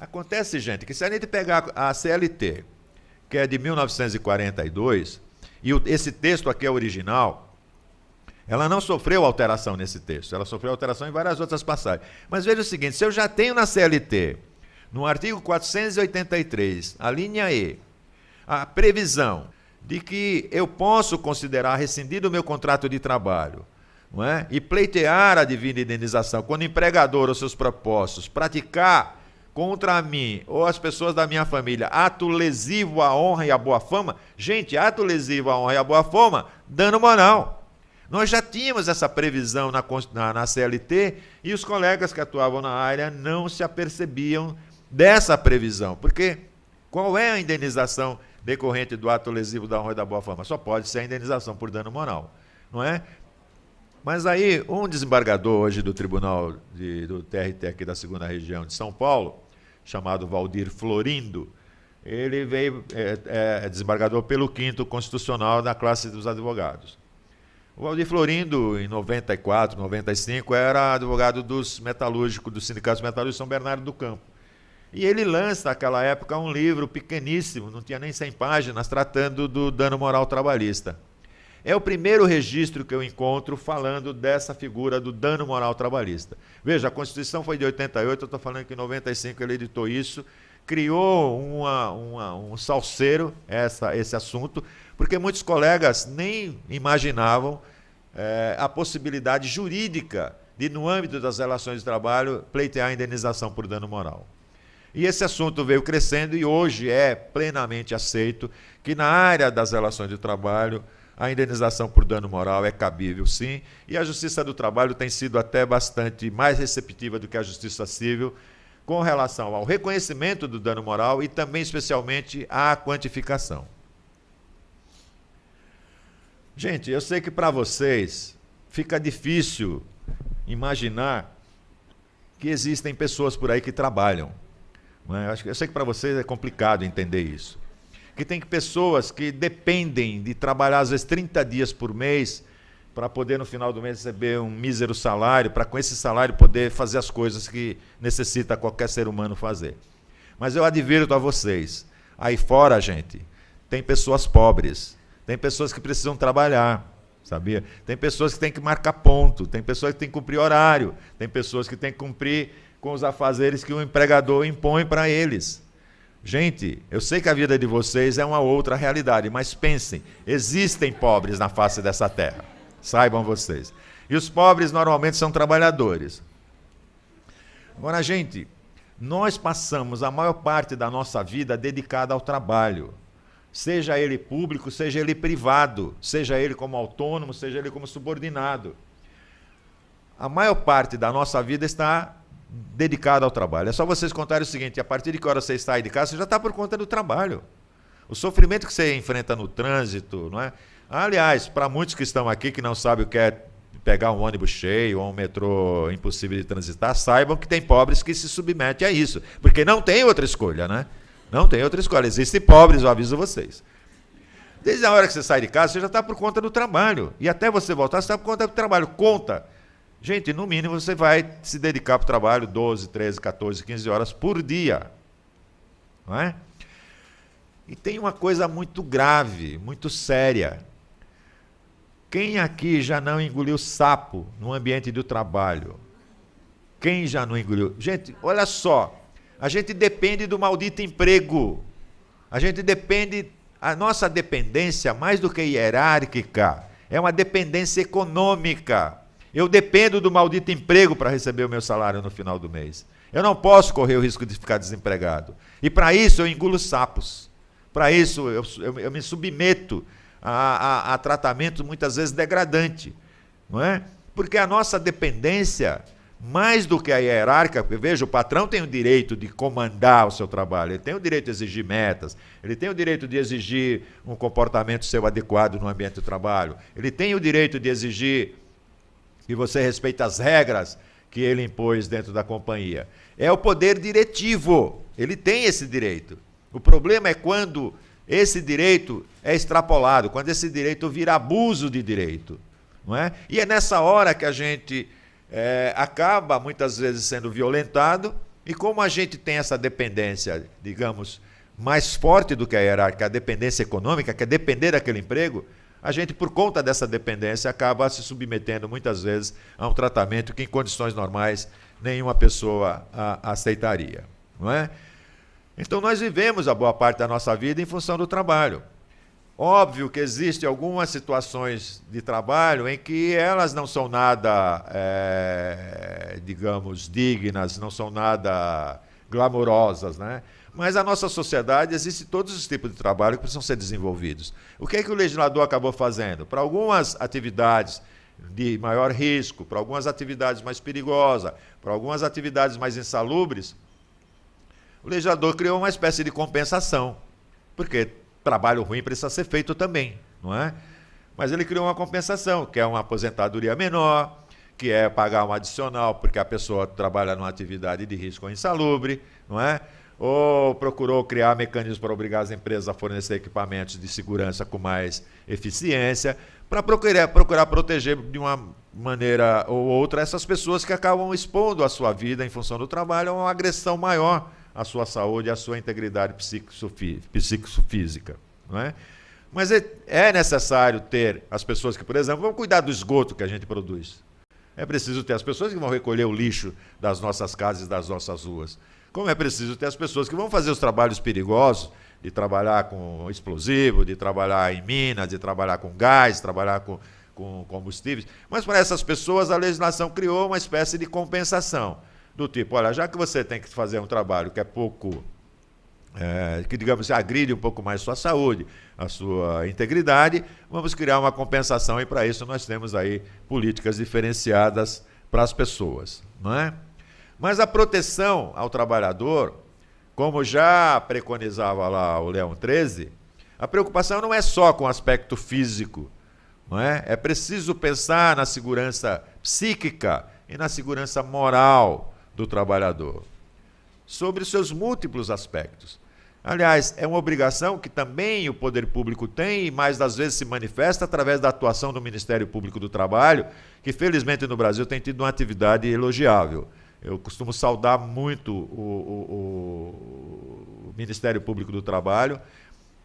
Acontece, gente, que se a gente pegar a CLT, que é de 1942, e esse texto aqui é original, ela não sofreu alteração nesse texto, ela sofreu alteração em várias outras passagens. Mas veja o seguinte, se eu já tenho na CLT, no artigo 483, a linha E, a previsão de que eu posso considerar rescindido o meu contrato de trabalho, não é? E pleitear a devida indenização quando o empregador ou seus propostos praticar contra mim ou as pessoas da minha família ato lesivo à honra e à boa fama. Gente, ato lesivo à honra e à boa fama, dano moral. Nós já tínhamos essa previsão na CLT e os colegas que atuavam na área não se apercebiam dessa previsão. Porque qual é a indenização decorrente do ato lesivo da honra e da boa fama? Só pode ser a indenização por dano moral, não é? Mas aí, um desembargador hoje do Tribunal do TRT aqui da 2ª Região de São Paulo, chamado Valdir Florindo, ele veio desembargador pelo 5º Constitucional da classe dos advogados. O Valdir Florindo, em 94, 95, era advogado dos metalúrgicos, dos sindicatos metalúrgicos de São Bernardo do Campo. E ele lança, naquela época, um livro pequeníssimo, não tinha nem 100 páginas, tratando do dano moral trabalhista. É o primeiro registro que eu encontro falando dessa figura do dano moral trabalhista. Veja, a Constituição foi de 88, eu estou falando que em 95 ele editou isso, criou um salseiro esse assunto, porque muitos colegas nem imaginavam a possibilidade jurídica de, no âmbito das relações de trabalho, pleitear a indenização por dano moral. E esse assunto veio crescendo e hoje é plenamente aceito que na área das relações de trabalho a indenização por dano moral é cabível, sim, e a Justiça do Trabalho tem sido até bastante mais receptiva do que a Justiça Civil com relação ao reconhecimento do dano moral e também, especialmente, à quantificação. Gente, eu sei que para vocês fica difícil imaginar que existem pessoas por aí que trabalham. Não é? Eu sei que para vocês é complicado entender isso. Que tem pessoas que dependem de trabalhar às vezes 30 dias por mês para poder no final do mês receber um mísero salário, para com esse salário poder fazer as coisas que necessita qualquer ser humano fazer. Mas eu advirto a vocês, aí fora, gente, tem pessoas pobres, tem pessoas que precisam trabalhar, sabia? Tem pessoas que têm que marcar ponto, tem pessoas que têm que cumprir horário, tem pessoas que têm que cumprir com os afazeres que o empregador impõe para eles. Gente, eu sei que a vida de vocês é uma outra realidade, mas pensem, existem pobres na face dessa terra, saibam vocês. E os pobres normalmente são trabalhadores. Agora, gente, nós passamos a maior parte da nossa vida dedicada ao trabalho, seja ele público, seja ele privado, seja ele como autônomo, seja ele como subordinado. A maior parte da nossa vida está dedicado ao trabalho. É só vocês contarem o seguinte, a partir de que hora você sai de casa, você já está por conta do trabalho. O sofrimento que você enfrenta no trânsito, não é? Aliás, para muitos que estão aqui, que não sabem o que é pegar um ônibus cheio ou um metrô impossível de transitar, saibam que tem pobres que se submetem a isso, porque não tem outra escolha, né? Não tem outra escolha. Existem pobres, eu aviso vocês. Desde a hora que você sai de casa, você já está por conta do trabalho. E até você voltar, você está por conta do trabalho. Conta. Gente, no mínimo você vai se dedicar para o trabalho 12, 13, 14, 15 horas por dia. Não é? E tem uma coisa muito grave, muito séria. Quem aqui já não engoliu sapo no ambiente do trabalho? Quem já não engoliu? Gente, olha só, a gente depende do maldito emprego. A gente depende, a nossa dependência, mais do que hierárquica, é uma dependência econômica. Eu dependo do maldito emprego para receber o meu salário no final do mês. Eu não posso correr o risco de ficar desempregado. E para isso eu engulo sapos. Para isso eu me submeto a tratamento muitas vezes degradante. Não é? Porque a nossa dependência, mais do que a hierárquica, veja, o patrão tem o direito de comandar o seu trabalho, ele tem o direito de exigir metas, ele tem o direito de exigir um comportamento seu adequado no ambiente do trabalho, ele tem o direito de exigir que você respeite as regras que ele impôs dentro da companhia. É o poder diretivo, ele tem esse direito. O problema é quando esse direito é extrapolado, quando esse direito vira abuso de direito. Não é? E é nessa hora que a gente acaba, muitas vezes, sendo violentado E como a gente tem essa dependência, digamos, mais forte do que a hierárquica, a dependência econômica, que é depender daquele emprego, a gente, por conta dessa dependência, acaba se submetendo muitas vezes a um tratamento que, em condições normais, nenhuma pessoa aceitaria, não é? Então, nós vivemos a boa parte da nossa vida em função do trabalho. Óbvio que existem algumas situações de trabalho em que elas não são nada, digamos, dignas, não são nada glamourosas, né? Mas na nossa sociedade existem todos os tipos de trabalho que precisam ser desenvolvidos. O que é que o legislador acabou fazendo? Para algumas atividades de maior risco, para algumas atividades mais perigosas, para algumas atividades mais insalubres, o legislador criou uma espécie de compensação, porque trabalho ruim precisa ser feito também, não é? Mas ele criou uma compensação, que é uma aposentadoria menor, que é pagar um adicional porque a pessoa trabalha numa atividade de risco ou insalubre, não é? Ou procurou criar mecanismos para obrigar as empresas a fornecer equipamentos de segurança com mais eficiência, para procurar proteger de uma maneira ou outra essas pessoas que acabam expondo a sua vida em função do trabalho a uma agressão maior à sua saúde e à sua integridade psicossofísica, não é? Mas é necessário ter as pessoas que, por exemplo, vão cuidar do esgoto que a gente produz. É preciso ter as pessoas que vão recolher o lixo das nossas casas e das nossas ruas. Como é preciso ter as pessoas que vão fazer os trabalhos perigosos, de trabalhar com explosivo, de trabalhar em minas, de trabalhar com gás, trabalhar com combustíveis. Mas para essas pessoas a legislação criou uma espécie de compensação. Do tipo, olha, já que você tem que fazer um trabalho que é pouco, que digamos, agride um pouco mais a sua saúde, a sua integridade, vamos criar uma compensação e para isso nós temos aí políticas diferenciadas para as pessoas, não é? Mas a proteção ao trabalhador, como já preconizava lá o Leão XIII, a preocupação não é só com o aspecto físico, não é? É preciso pensar na segurança psíquica e na segurança moral do trabalhador, sobre os seus múltiplos aspectos. Aliás, é uma obrigação que também o poder público tem e mais das vezes se manifesta através da atuação do Ministério Público do Trabalho, que felizmente no Brasil tem tido uma atividade elogiável. Eu costumo saudar muito o Ministério Público do Trabalho,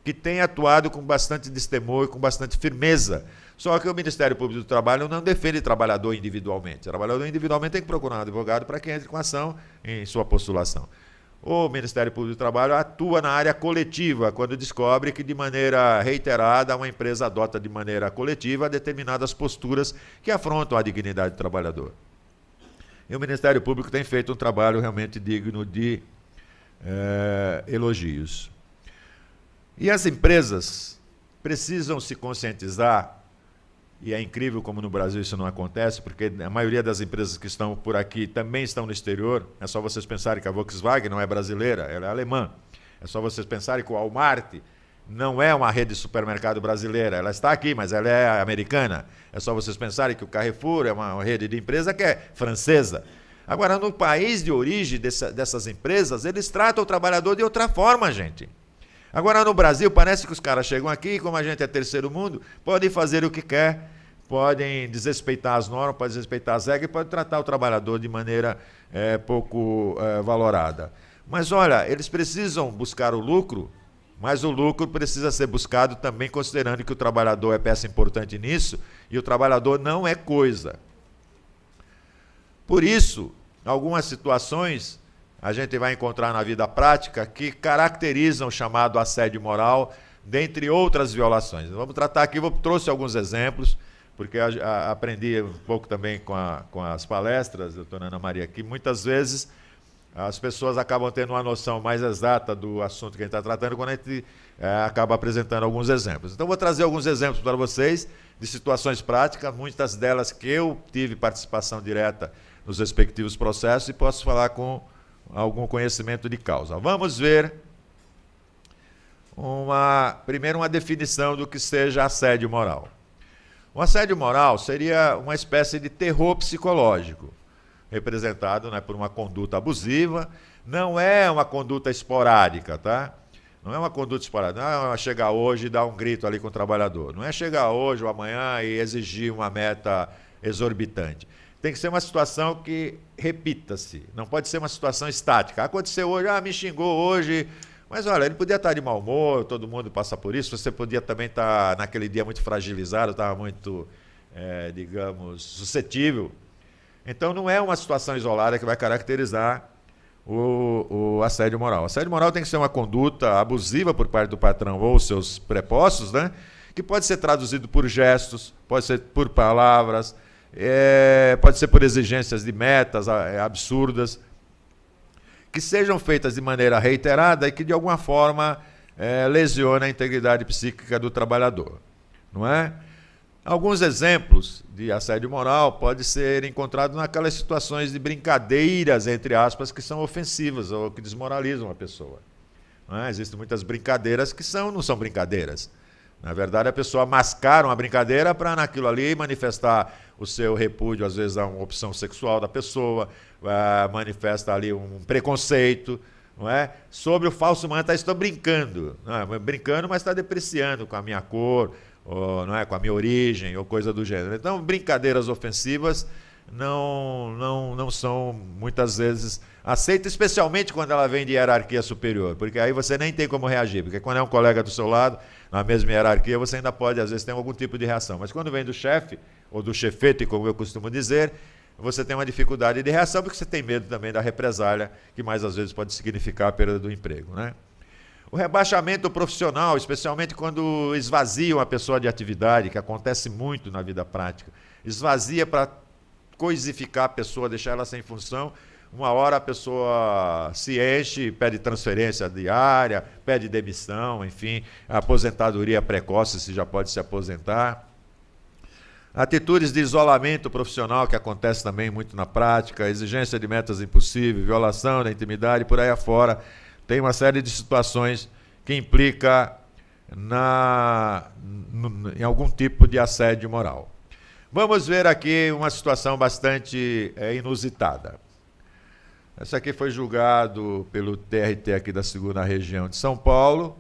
que tem atuado com bastante destemor e com bastante firmeza. Só que o Ministério Público do Trabalho não defende trabalhador individualmente. O trabalhador individualmente tem que procurar um advogado para que entre com ação em sua postulação. O Ministério Público do Trabalho atua na área coletiva, quando descobre que de maneira reiterada uma empresa adota de maneira coletiva determinadas posturas que afrontam a dignidade do trabalhador. E o Ministério Público tem feito um trabalho realmente digno de elogios. E as empresas precisam se conscientizar, e é incrível como no Brasil isso não acontece, porque a maioria das empresas que estão por aqui também estão no exterior. É só vocês pensarem que a Volkswagen não é brasileira, ela é alemã. É só vocês pensarem que o Walmart não é uma rede de supermercado brasileira, ela está aqui, mas ela é americana. É só vocês pensarem que o Carrefour é uma rede de empresa que é francesa. Agora, no país de origem dessas empresas, eles tratam o trabalhador de outra forma, gente. Agora, no Brasil, parece que os caras chegam aqui, como a gente é terceiro mundo, podem fazer o que quer, podem desrespeitar as normas, podem desrespeitar as regras, podem tratar o trabalhador de maneira pouco valorada. Mas, olha, eles precisam buscar o lucro, mas o lucro precisa ser buscado também considerando que o trabalhador é peça importante nisso e o trabalhador não é coisa. Por isso, algumas situações a gente vai encontrar na vida prática que caracterizam o chamado assédio moral, dentre outras violações. Vamos tratar aqui, trouxe alguns exemplos, porque aprendi um pouco também com as palestras, doutora Ana Maria, que muitas vezes as pessoas acabam tendo uma noção mais exata do assunto que a gente está tratando quando a gente acaba apresentando alguns exemplos. Então, vou trazer alguns exemplos para vocês de situações práticas, muitas delas que eu tive participação direta nos respectivos processos e posso falar com algum conhecimento de causa. Vamos ver primeiro uma definição do que seja assédio moral. O assédio moral seria uma espécie de terror psicológico, representado, né, por uma conduta abusiva. Não é uma conduta esporádica, tá? Não é uma conduta esporádica. Não é chegar hoje e dar um grito ali com o trabalhador. Não é chegar hoje ou amanhã e exigir uma meta exorbitante. tem que ser uma situação que repita-se, não pode ser uma situação estática. Aconteceu hoje, me xingou hoje, mas olha, ele podia estar de mau humor, todo mundo passa por isso, você podia também estar naquele dia muito fragilizado, estava muito, digamos, suscetível. Então não é uma situação isolada que vai caracterizar o assédio moral. O assédio moral tem que ser uma conduta abusiva por parte do patrão ou seus prepostos, né? Que pode ser traduzido por gestos, pode ser por palavras, pode ser por exigências de metas absurdas, que sejam feitas de maneira reiterada e que de alguma forma lesione a integridade psíquica do trabalhador, não é? Alguns exemplos de assédio moral podem ser encontrados naquelas situações de brincadeiras, entre aspas, que são ofensivas ou que desmoralizam a pessoa. Não é? Existem muitas brincadeiras que não são brincadeiras. Na verdade, a pessoa mascara uma brincadeira para naquilo ali manifestar o seu repúdio, às vezes, a uma opção sexual da pessoa, manifesta ali um preconceito, não é? Sobre o falso manto, estou brincando. Não é? Brincando, mas está depreciando com a minha cor, ou, não é? Com a minha origem, ou coisa do gênero. Então, brincadeiras ofensivas não são, muitas vezes, aceitas, especialmente quando ela vem de hierarquia superior, porque aí você nem tem como reagir, porque quando é um colega do seu lado, na mesma hierarquia, você ainda pode, às vezes, ter algum tipo de reação. Mas quando vem do chefe, ou do chefete, como eu costumo dizer, você tem uma dificuldade de reação, porque você tem medo também da represália, que mais às vezes pode significar a perda do emprego, né? O rebaixamento profissional, especialmente quando esvazia uma pessoa de atividade, que acontece muito na vida prática, esvazia para coisificar a pessoa, deixar ela sem função. Uma hora a pessoa se enche, pede transferência diária, pede demissão, enfim, aposentadoria precoce, se já pode se aposentar. Atitudes de isolamento profissional, que acontece também muito na prática, exigência de metas impossíveis, violação da intimidade, por aí afora. Tem uma série de situações que implica em algum tipo de assédio moral. Vamos ver aqui uma situação bastante inusitada. Essa aqui foi julgado pelo TRT aqui da 2ª Região de São Paulo,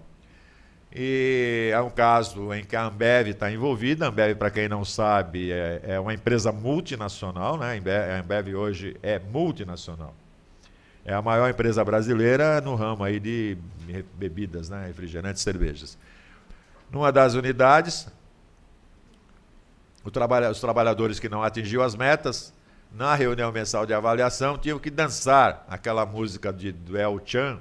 e é um caso em que a Ambev está envolvida. A Ambev, para quem não sabe, é uma empresa multinacional, né? A Ambev hoje é multinacional. É a maior empresa brasileira no ramo aí de bebidas, né? Refrigerantes, cervejas. Numa das unidades, os trabalhadores que não atingiam as metas, na reunião mensal de avaliação, tinham que dançar aquela música do El Chan,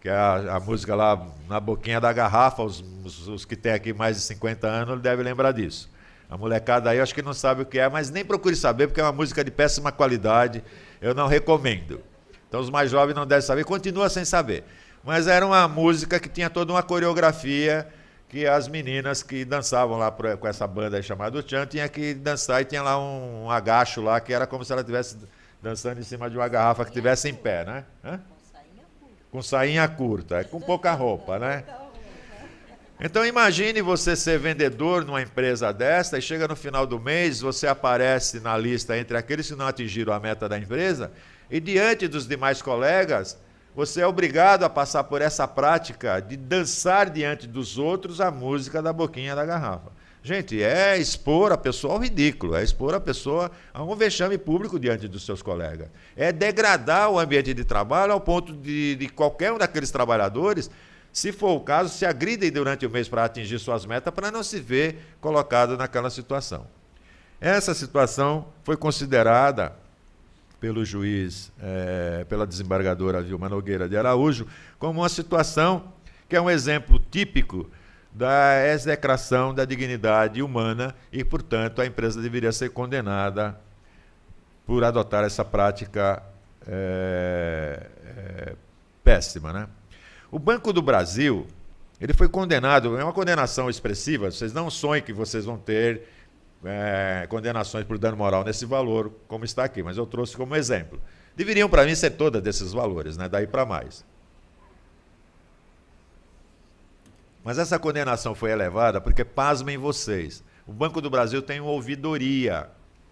que é a música lá na boquinha da garrafa. Os que têm aqui mais de 50 anos devem lembrar disso. A molecada aí, eu acho que não sabe o que é, mas nem procure saber, porque é uma música de péssima qualidade, eu não recomendo. Então os mais jovens não devem saber, continua sem saber. Mas era uma música que tinha toda uma coreografia, que as meninas que dançavam lá com essa banda aí chamada Chan tinham que dançar, e tinha lá um agacho lá, que era como se ela estivesse dançando em cima de uma garrafa que estivesse em pé, né? Hã? Com sainha curta, com pouca roupa, né? Então imagine você ser vendedor numa empresa desta, e chega no final do mês, você aparece na lista entre aqueles que não atingiram a meta da empresa, e diante dos demais colegas, você é obrigado a passar por essa prática de dançar diante dos outros a música da boquinha da garrafa. Gente, é expor a pessoa ao ridículo, é expor a pessoa a um vexame público diante dos seus colegas. É degradar o ambiente de trabalho ao ponto de qualquer um daqueles trabalhadores, se for o caso, se agridem durante o mês para atingir suas metas, para não se ver colocado naquela situação. Essa situação foi considerada pelo juiz, pela desembargadora Vilma Nogueira de Araújo, como uma situação que é um exemplo típico da execração da dignidade humana e, portanto, a empresa deveria ser condenada por adotar essa prática péssima, né? O Banco do Brasil, ele foi condenado, é uma condenação expressiva, vocês não sonhem que vocês vão ter condenações por dano moral nesse valor, como está aqui, mas eu trouxe como exemplo. Deveriam, para mim, ser todas desses valores, né? Daí para mais. Mas essa condenação foi elevada porque, pasmem vocês, o Banco do Brasil tem uma ouvidoria,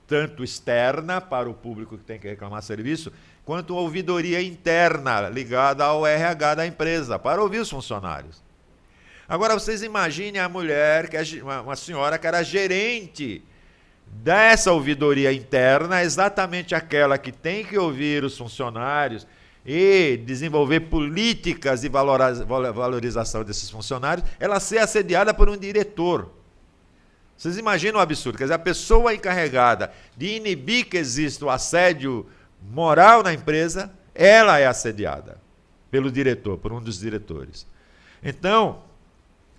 tanto externa para o público que tem que reclamar serviço, quanto uma ouvidoria interna, ligada ao RH da empresa, para ouvir os funcionários. Agora, vocês imaginem a mulher, uma senhora que era gerente dessa ouvidoria interna é exatamente aquela que tem que ouvir os funcionários e desenvolver políticas de valorização desses funcionários, ela ser assediada por um diretor. Vocês imaginam o absurdo? Quer dizer, a pessoa encarregada de inibir que exista o assédio moral na empresa, ela é assediada pelo diretor, por um dos diretores. Então,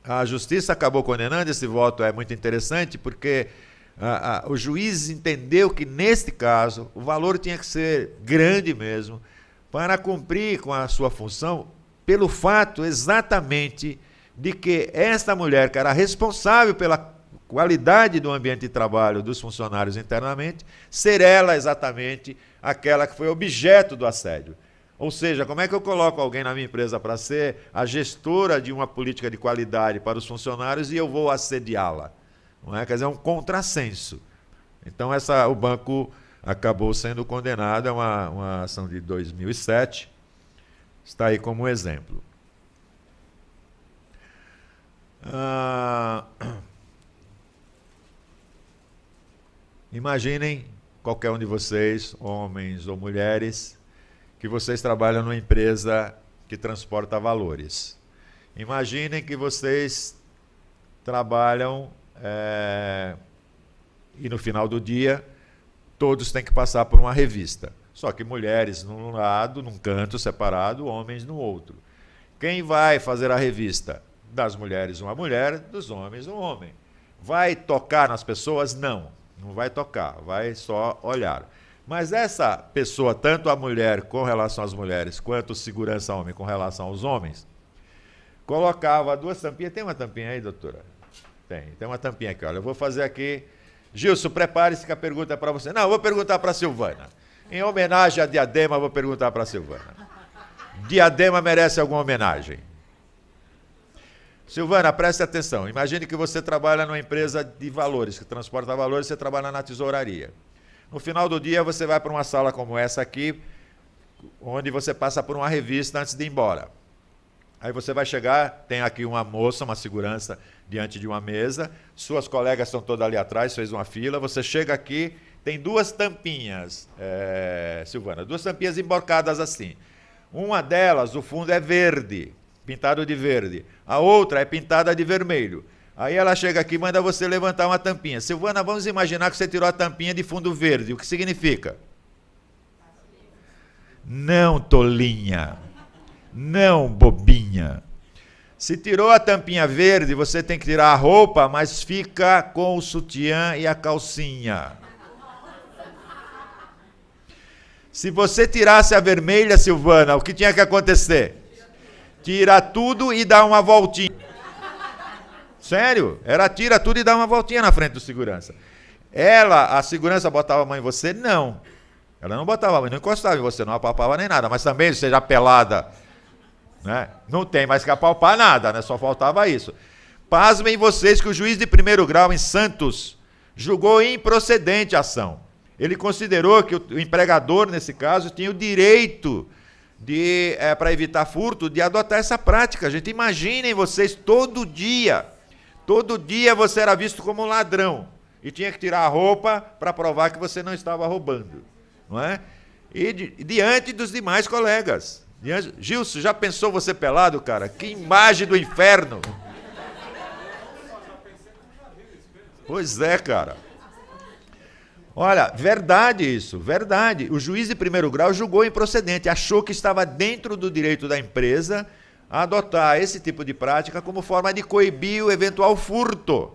a justiça acabou condenando, esse voto é muito interessante, porque o juiz entendeu que, neste caso, o valor tinha que ser grande mesmo, para cumprir com a sua função, pelo fato exatamente de que esta mulher, que era responsável pela qualidade do ambiente de trabalho dos funcionários internamente, ser ela exatamente aquela que foi objeto do assédio. Ou seja, como é que eu coloco alguém na minha empresa para ser a gestora de uma política de qualidade para os funcionários e eu vou assediá-la? Não é? Quer dizer, é um contrassenso. Então, o banco acabou sendo condenado, é uma ação de 2007, está aí como exemplo. Imaginem, qualquer um de vocês, homens ou mulheres, que vocês trabalham numa empresa que transporta valores. Imaginem que vocês trabalham e no final do dia todos têm que passar por uma revista. Só que mulheres num lado, num canto separado, homens no outro. Quem vai fazer a revista? Das mulheres uma mulher, dos homens um homem. Vai tocar nas pessoas? Não vai tocar, vai só olhar. Mas essa pessoa, tanto a mulher com relação às mulheres, quanto o segurança homem com relação aos homens, colocava duas tampinhas. Tem uma tampinha aí, doutora? Tem uma tampinha aqui, olha. Eu vou fazer aqui. Gilson, prepare-se que a pergunta é para você. Não, eu vou perguntar para a Silvana. Em homenagem a Diadema, eu vou perguntar para a Silvana. Diadema merece alguma homenagem? Silvana, preste atenção. Imagine que você trabalha numa empresa de valores, que transporta valores, você trabalha na tesouraria. No final do dia, você vai para uma sala como essa aqui, onde você passa por uma revista antes de ir embora. Aí você vai chegar, tem aqui uma moça, uma segurança, diante de uma mesa, suas colegas estão todas ali atrás, fez uma fila, você chega aqui, tem duas tampinhas, Silvana, duas tampinhas emborcadas assim. Uma delas, o fundo é verde, pintado de verde. A outra é pintada de vermelho. Aí ela chega aqui e manda você levantar uma tampinha. Silvana, vamos imaginar que você tirou a tampinha de fundo verde. O que significa? Não, tolinha. Não, bobinha. Se tirou a tampinha verde, você tem que tirar a roupa, mas fica com o sutiã e a calcinha. Se você tirasse a vermelha, Silvana, o que tinha que acontecer? Tira tudo e dá uma voltinha. Sério? Ela tira tudo e dá uma voltinha na frente do segurança. A segurança botava a mão em você? Não. Ela não botava a mão, não encostava em você, não apalpava nem nada. Mas também, seja pelada, né? Não tem mais que apalpar nada, né? Só faltava isso. Pasmem vocês que o juiz de primeiro grau em Santos julgou improcedente a ação. Ele considerou que o empregador, nesse caso, tinha o direito para evitar furto, de adotar essa prática. Gente, imaginem vocês, todo dia você era visto como um ladrão e tinha que tirar a roupa para provar que você não estava roubando, não é? E diante dos demais colegas. Gilson, já pensou você pelado, cara? Que imagem do inferno! Pois é, cara. Olha, verdade isso, verdade. O juiz de primeiro grau julgou improcedente, achou que estava dentro do direito da empresa a adotar esse tipo de prática como forma de coibir o eventual furto.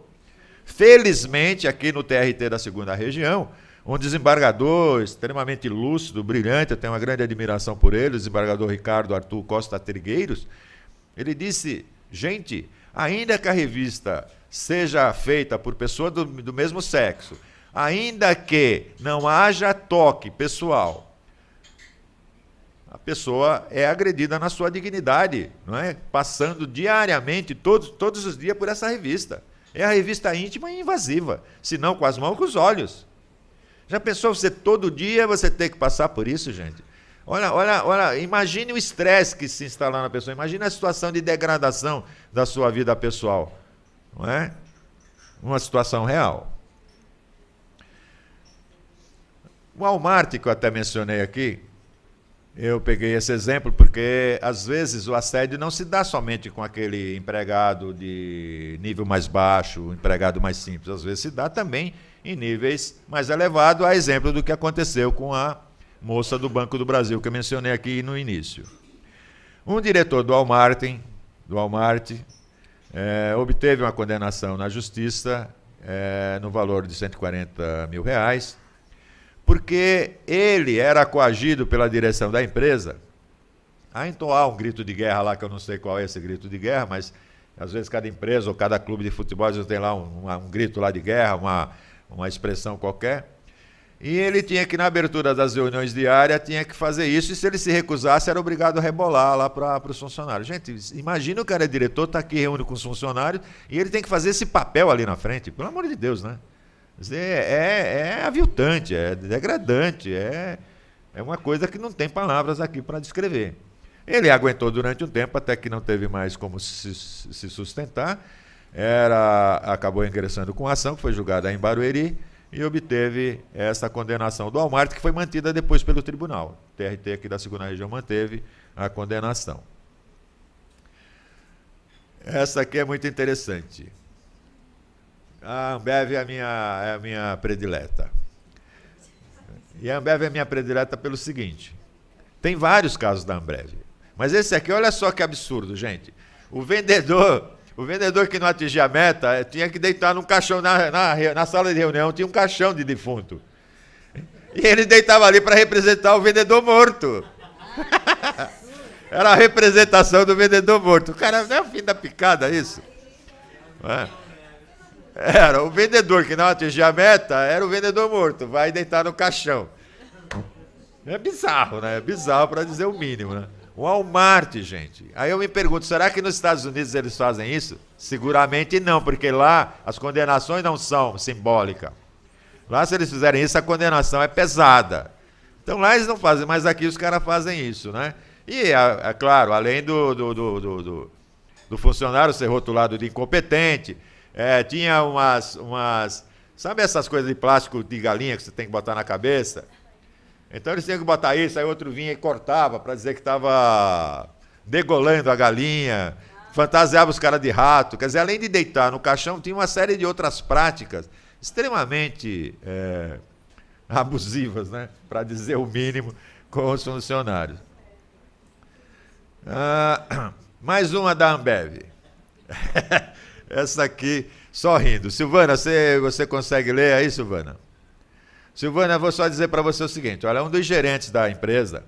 Felizmente, aqui no TRT da 2ª Região, um desembargador extremamente lúcido, brilhante, eu tenho uma grande admiração por ele, o desembargador Ricardo Arthur Costa Trigueiros, ele disse, gente, ainda que a revista seja feita por pessoa do mesmo sexo, ainda que não haja toque pessoal, a pessoa é agredida na sua dignidade, não é? Passando diariamente, todos os dias, por essa revista. É a revista íntima e invasiva, se não com as mãos, com os olhos. Já pensou você todo dia você ter que passar por isso, gente? Olha, imagine o estresse que se instala na pessoa, imagine a situação de degradação da sua vida pessoal, não é? Uma situação real. O Walmart, que eu até mencionei aqui, eu peguei esse exemplo porque, às vezes, o assédio não se dá somente com aquele empregado de nível mais baixo, o empregado mais simples. Às vezes se dá também em níveis mais elevados, a exemplo do que aconteceu com a moça do Banco do Brasil, que eu mencionei aqui no início. Um diretor do Walmart obteve uma condenação na justiça no valor de R$140 mil, porque ele era coagido pela direção da empresa a entoar um grito de guerra lá, que eu não sei qual é esse grito de guerra, mas às vezes cada empresa ou cada clube de futebol às vezes tem lá um grito lá de guerra, uma expressão qualquer. E ele tinha que, na abertura das reuniões diárias, tinha que fazer isso, e se ele se recusasse, era obrigado a rebolar lá para os funcionários. Gente, imagina o cara é diretor, está aqui reúne com os funcionários, e ele tem que fazer esse papel ali na frente, pelo amor de Deus, né? É aviltante, é degradante, é uma coisa que não tem palavras aqui para descrever. Ele aguentou durante um tempo, até que não teve mais como se sustentar, acabou ingressando com ação, que foi julgada em Barueri, e obteve essa condenação do Walmart, que foi mantida depois pelo tribunal. O TRT aqui da 2ª Região manteve a condenação. Essa aqui é muito interessante. A Ambev é a minha predileta. E a Ambev é a minha predileta pelo seguinte: tem vários casos da Ambev, mas esse aqui, olha só que absurdo, gente. O vendedor que não atingia a meta tinha que deitar num caixão na sala de reunião, tinha um caixão de defunto. E ele deitava ali para representar o vendedor morto. Era a representação do vendedor morto. O cara, não é o fim da picada isso? Não é? Era o vendedor que não atingia a meta, era o vendedor morto, vai deitar no caixão. É bizarro, né? É bizarro para dizer o mínimo, né? O Walmart, gente. Aí eu me pergunto, será que nos Estados Unidos eles fazem isso? Seguramente não, porque lá as condenações não são simbólicas. Lá, se eles fizerem isso, a condenação é pesada. Então lá eles não fazem, mas aqui os caras fazem isso, né? E, é claro, além do funcionário ser rotulado de incompetente, tinha umas... Sabe essas coisas de plástico de galinha que você tem que botar na cabeça? Então eles tinham que botar isso, aí outro vinha e cortava para dizer que estava degolando a galinha, fantasiava os caras de rato. Quer dizer, além de deitar no caixão, tinha uma série de outras práticas extremamente abusivas, né? Para dizer o mínimo, com os funcionários. Mais uma da Ambev. Essa aqui, só rindo. Silvana, você consegue ler aí, Silvana? Silvana, eu vou só dizer para você o seguinte: olha, um dos gerentes da empresa,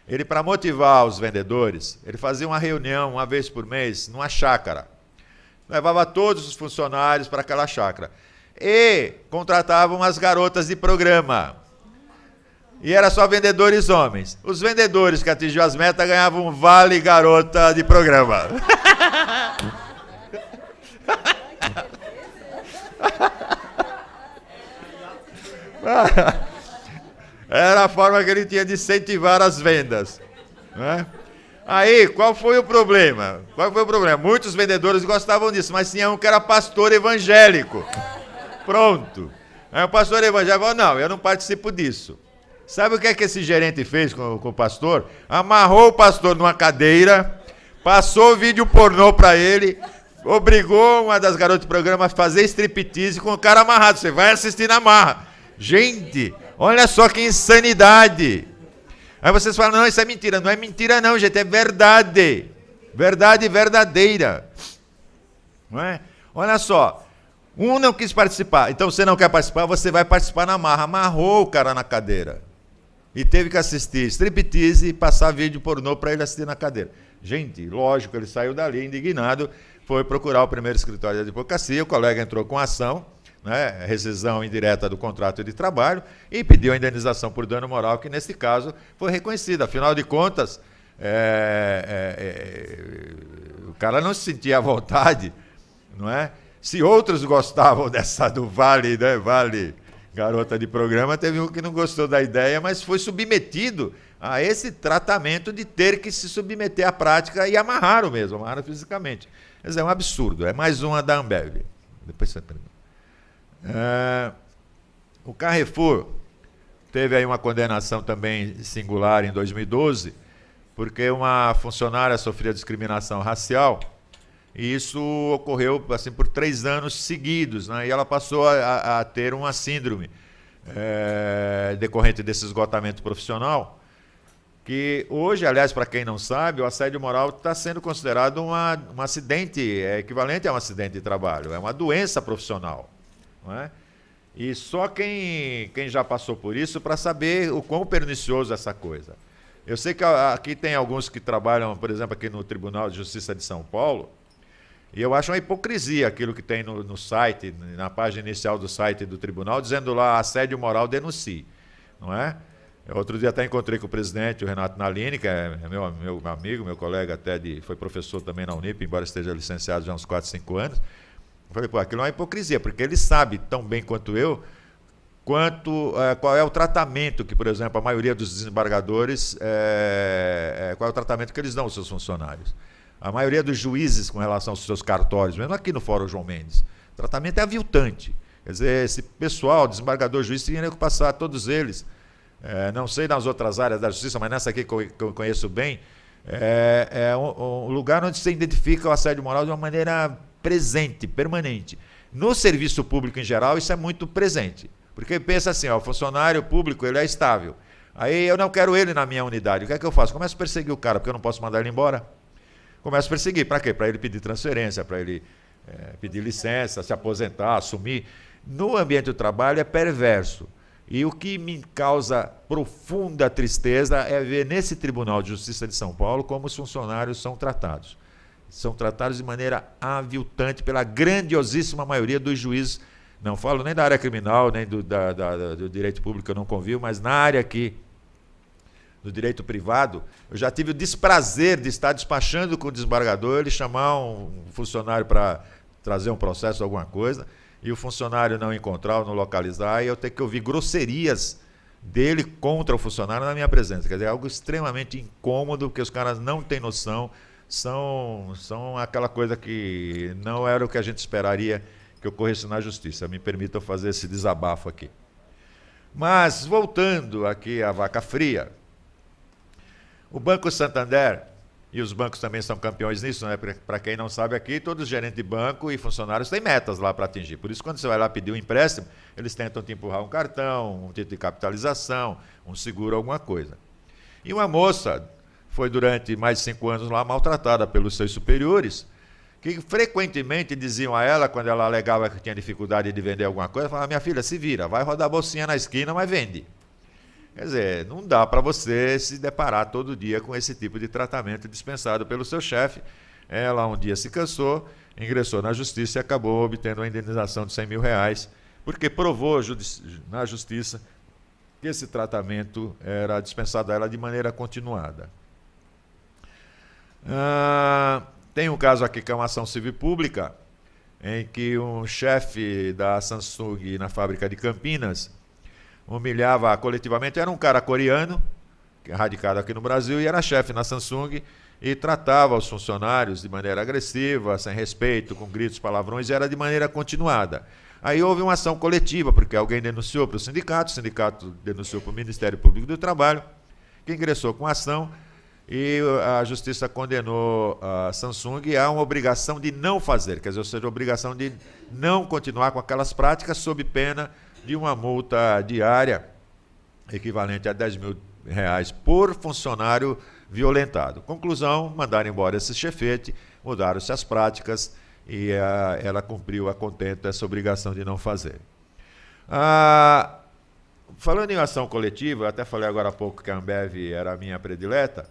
ele, para motivar os vendedores, ele fazia uma reunião uma vez por mês numa chácara. Levava todos os funcionários para aquela chácara. E contratava umas garotas de programa. E era só vendedores homens. Os vendedores que atingiam as metas ganhavam um vale garota de programa. Era a forma que ele tinha de incentivar as vendas, né? Aí, qual foi o problema? Muitos vendedores gostavam disso, mas tinha um que era pastor evangélico. Pronto. Aí o pastor evangélico falou: não, eu não participo disso. Sabe o que é que esse gerente fez com o pastor? Amarrou o pastor numa cadeira, passou o vídeo pornô para ele, obrigou uma das garotas do programa a fazer striptease com o cara amarrado. Você vai assistir na marra. Gente, olha só que insanidade. Aí vocês falam: não, isso é mentira. Não é mentira não, gente, é verdade. Verdade verdadeira. Não é? Olha só. Um não quis participar. Então, você não quer participar, você vai participar na marra. Amarrou o cara na cadeira. E teve que assistir striptease e passar vídeo pornô para ele assistir na cadeira. Gente, lógico, ele saiu dali indignado, foi procurar o primeiro escritório de advocacia, o colega entrou com ação, né, rescisão indireta do contrato de trabalho, e pediu a indenização por dano moral, que nesse caso foi reconhecida. Afinal de contas, o cara não se sentia à vontade, não é? Se outros gostavam do vale, né, vale garota de programa, teve um que não gostou da ideia, mas foi submetido a esse tratamento de ter que se submeter à prática e amarraram fisicamente. Quer dizer, é um absurdo. É mais uma da Ambev. Depois você pergunta. O Carrefour teve aí uma condenação também singular em 2012, porque uma funcionária sofria discriminação racial, e isso ocorreu assim, por 3 anos seguidos, né? E ela passou a ter uma síndrome decorrente desse esgotamento profissional, que hoje, aliás, para quem não sabe, o assédio moral está sendo considerado um acidente, equivalente a um acidente de trabalho, é uma doença profissional, não é? E só quem já passou por isso para saber o quão pernicioso é essa coisa. Eu sei que aqui tem alguns que trabalham, por exemplo, aqui no Tribunal de Justiça de São Paulo, e eu acho uma hipocrisia aquilo que tem no site, na página inicial do site do tribunal, dizendo lá, assédio moral denuncie, não é? Outro dia até encontrei com o presidente, o Renato Nalini, que é meu amigo, meu colega até, foi professor também na Unip, embora esteja licenciado já há uns 4, 5 anos. Eu falei, pô, aquilo é uma hipocrisia, porque ele sabe tão bem quanto eu, qual é o tratamento que, por exemplo, a maioria dos desembargadores, qual é o tratamento que eles dão aos seus funcionários. A maioria dos juízes com relação aos seus cartórios, mesmo aqui no Fórum João Mendes, o tratamento é aviltante. Quer dizer, esse pessoal, desembargador, juiz, tinha que passar, todos eles, não sei nas outras áreas da justiça, mas nessa aqui que eu conheço bem, um lugar onde se identifica o assédio moral de uma maneira presente, permanente. No serviço público em geral, isso é muito presente. Porque pensa assim, o funcionário público ele é estável. Aí eu não quero ele na minha unidade. O que é que eu faço? Começo a perseguir o cara, porque eu não posso mandar ele embora. Começo a perseguir. Para quê? Para ele pedir transferência, para ele pedir licença, se aposentar, assumir. No ambiente do trabalho é perverso. E o que me causa profunda tristeza é ver nesse Tribunal de Justiça de São Paulo como os funcionários são tratados. São tratados de maneira aviltante pela grandiosíssima maioria dos juízes. Não falo nem da área criminal, nem do direito público, que eu não convivo, mas na área aqui do direito privado, eu já tive o desprazer de estar despachando com o desembargador, ele chamar um funcionário para trazer um processo, alguma coisa, e o funcionário não encontrar ou não localizar, e eu ter que ouvir grosserias dele contra o funcionário na minha presença. Quer dizer, algo extremamente incômodo, porque os caras não têm noção, são aquela coisa que não era o que a gente esperaria que ocorresse na justiça. Me permitam fazer esse desabafo aqui. Mas, voltando aqui à vaca fria, o Banco Santander, e os bancos também são campeões nisso, né? Para quem não sabe aqui, todos os gerentes de banco e funcionários têm metas lá para atingir. Por isso, quando você vai lá pedir um empréstimo, eles tentam te empurrar um cartão, um título de capitalização, um seguro, alguma coisa. E uma moça foi durante mais de 5 anos lá maltratada pelos seus superiores, que frequentemente diziam a ela, quando ela alegava que tinha dificuldade de vender alguma coisa, falavam, minha filha, se vira, vai rodar a bolsinha na esquina, mas vende. Quer dizer, não dá para você se deparar todo dia com esse tipo de tratamento dispensado pelo seu chefe. Ela um dia se cansou, ingressou na justiça e acabou obtendo uma indenização de R$100 mil, porque provou na justiça que esse tratamento era dispensado a ela de maneira continuada. Tem um caso aqui que é uma ação civil pública, em que um chefe da Samsung na fábrica de Campinas humilhava coletivamente, era um cara coreano, radicado aqui no Brasil, e era chefe na Samsung, e tratava os funcionários de maneira agressiva, sem respeito, com gritos, palavrões, e era de maneira continuada. Aí houve uma ação coletiva, porque alguém denunciou para o sindicato denunciou para o Ministério Público do Trabalho, que ingressou com a ação, e a justiça condenou a Samsung a uma obrigação de não fazer, quer dizer, ou seja, a obrigação de não continuar com aquelas práticas sob pena de uma multa diária equivalente a R$10 mil por funcionário violentado. Conclusão, mandaram embora esse chefete, mudaram-se as práticas e ela cumpriu a contento essa obrigação de não fazer. Falando em ação coletiva, eu até falei agora há pouco que a Ambev era a minha predileta,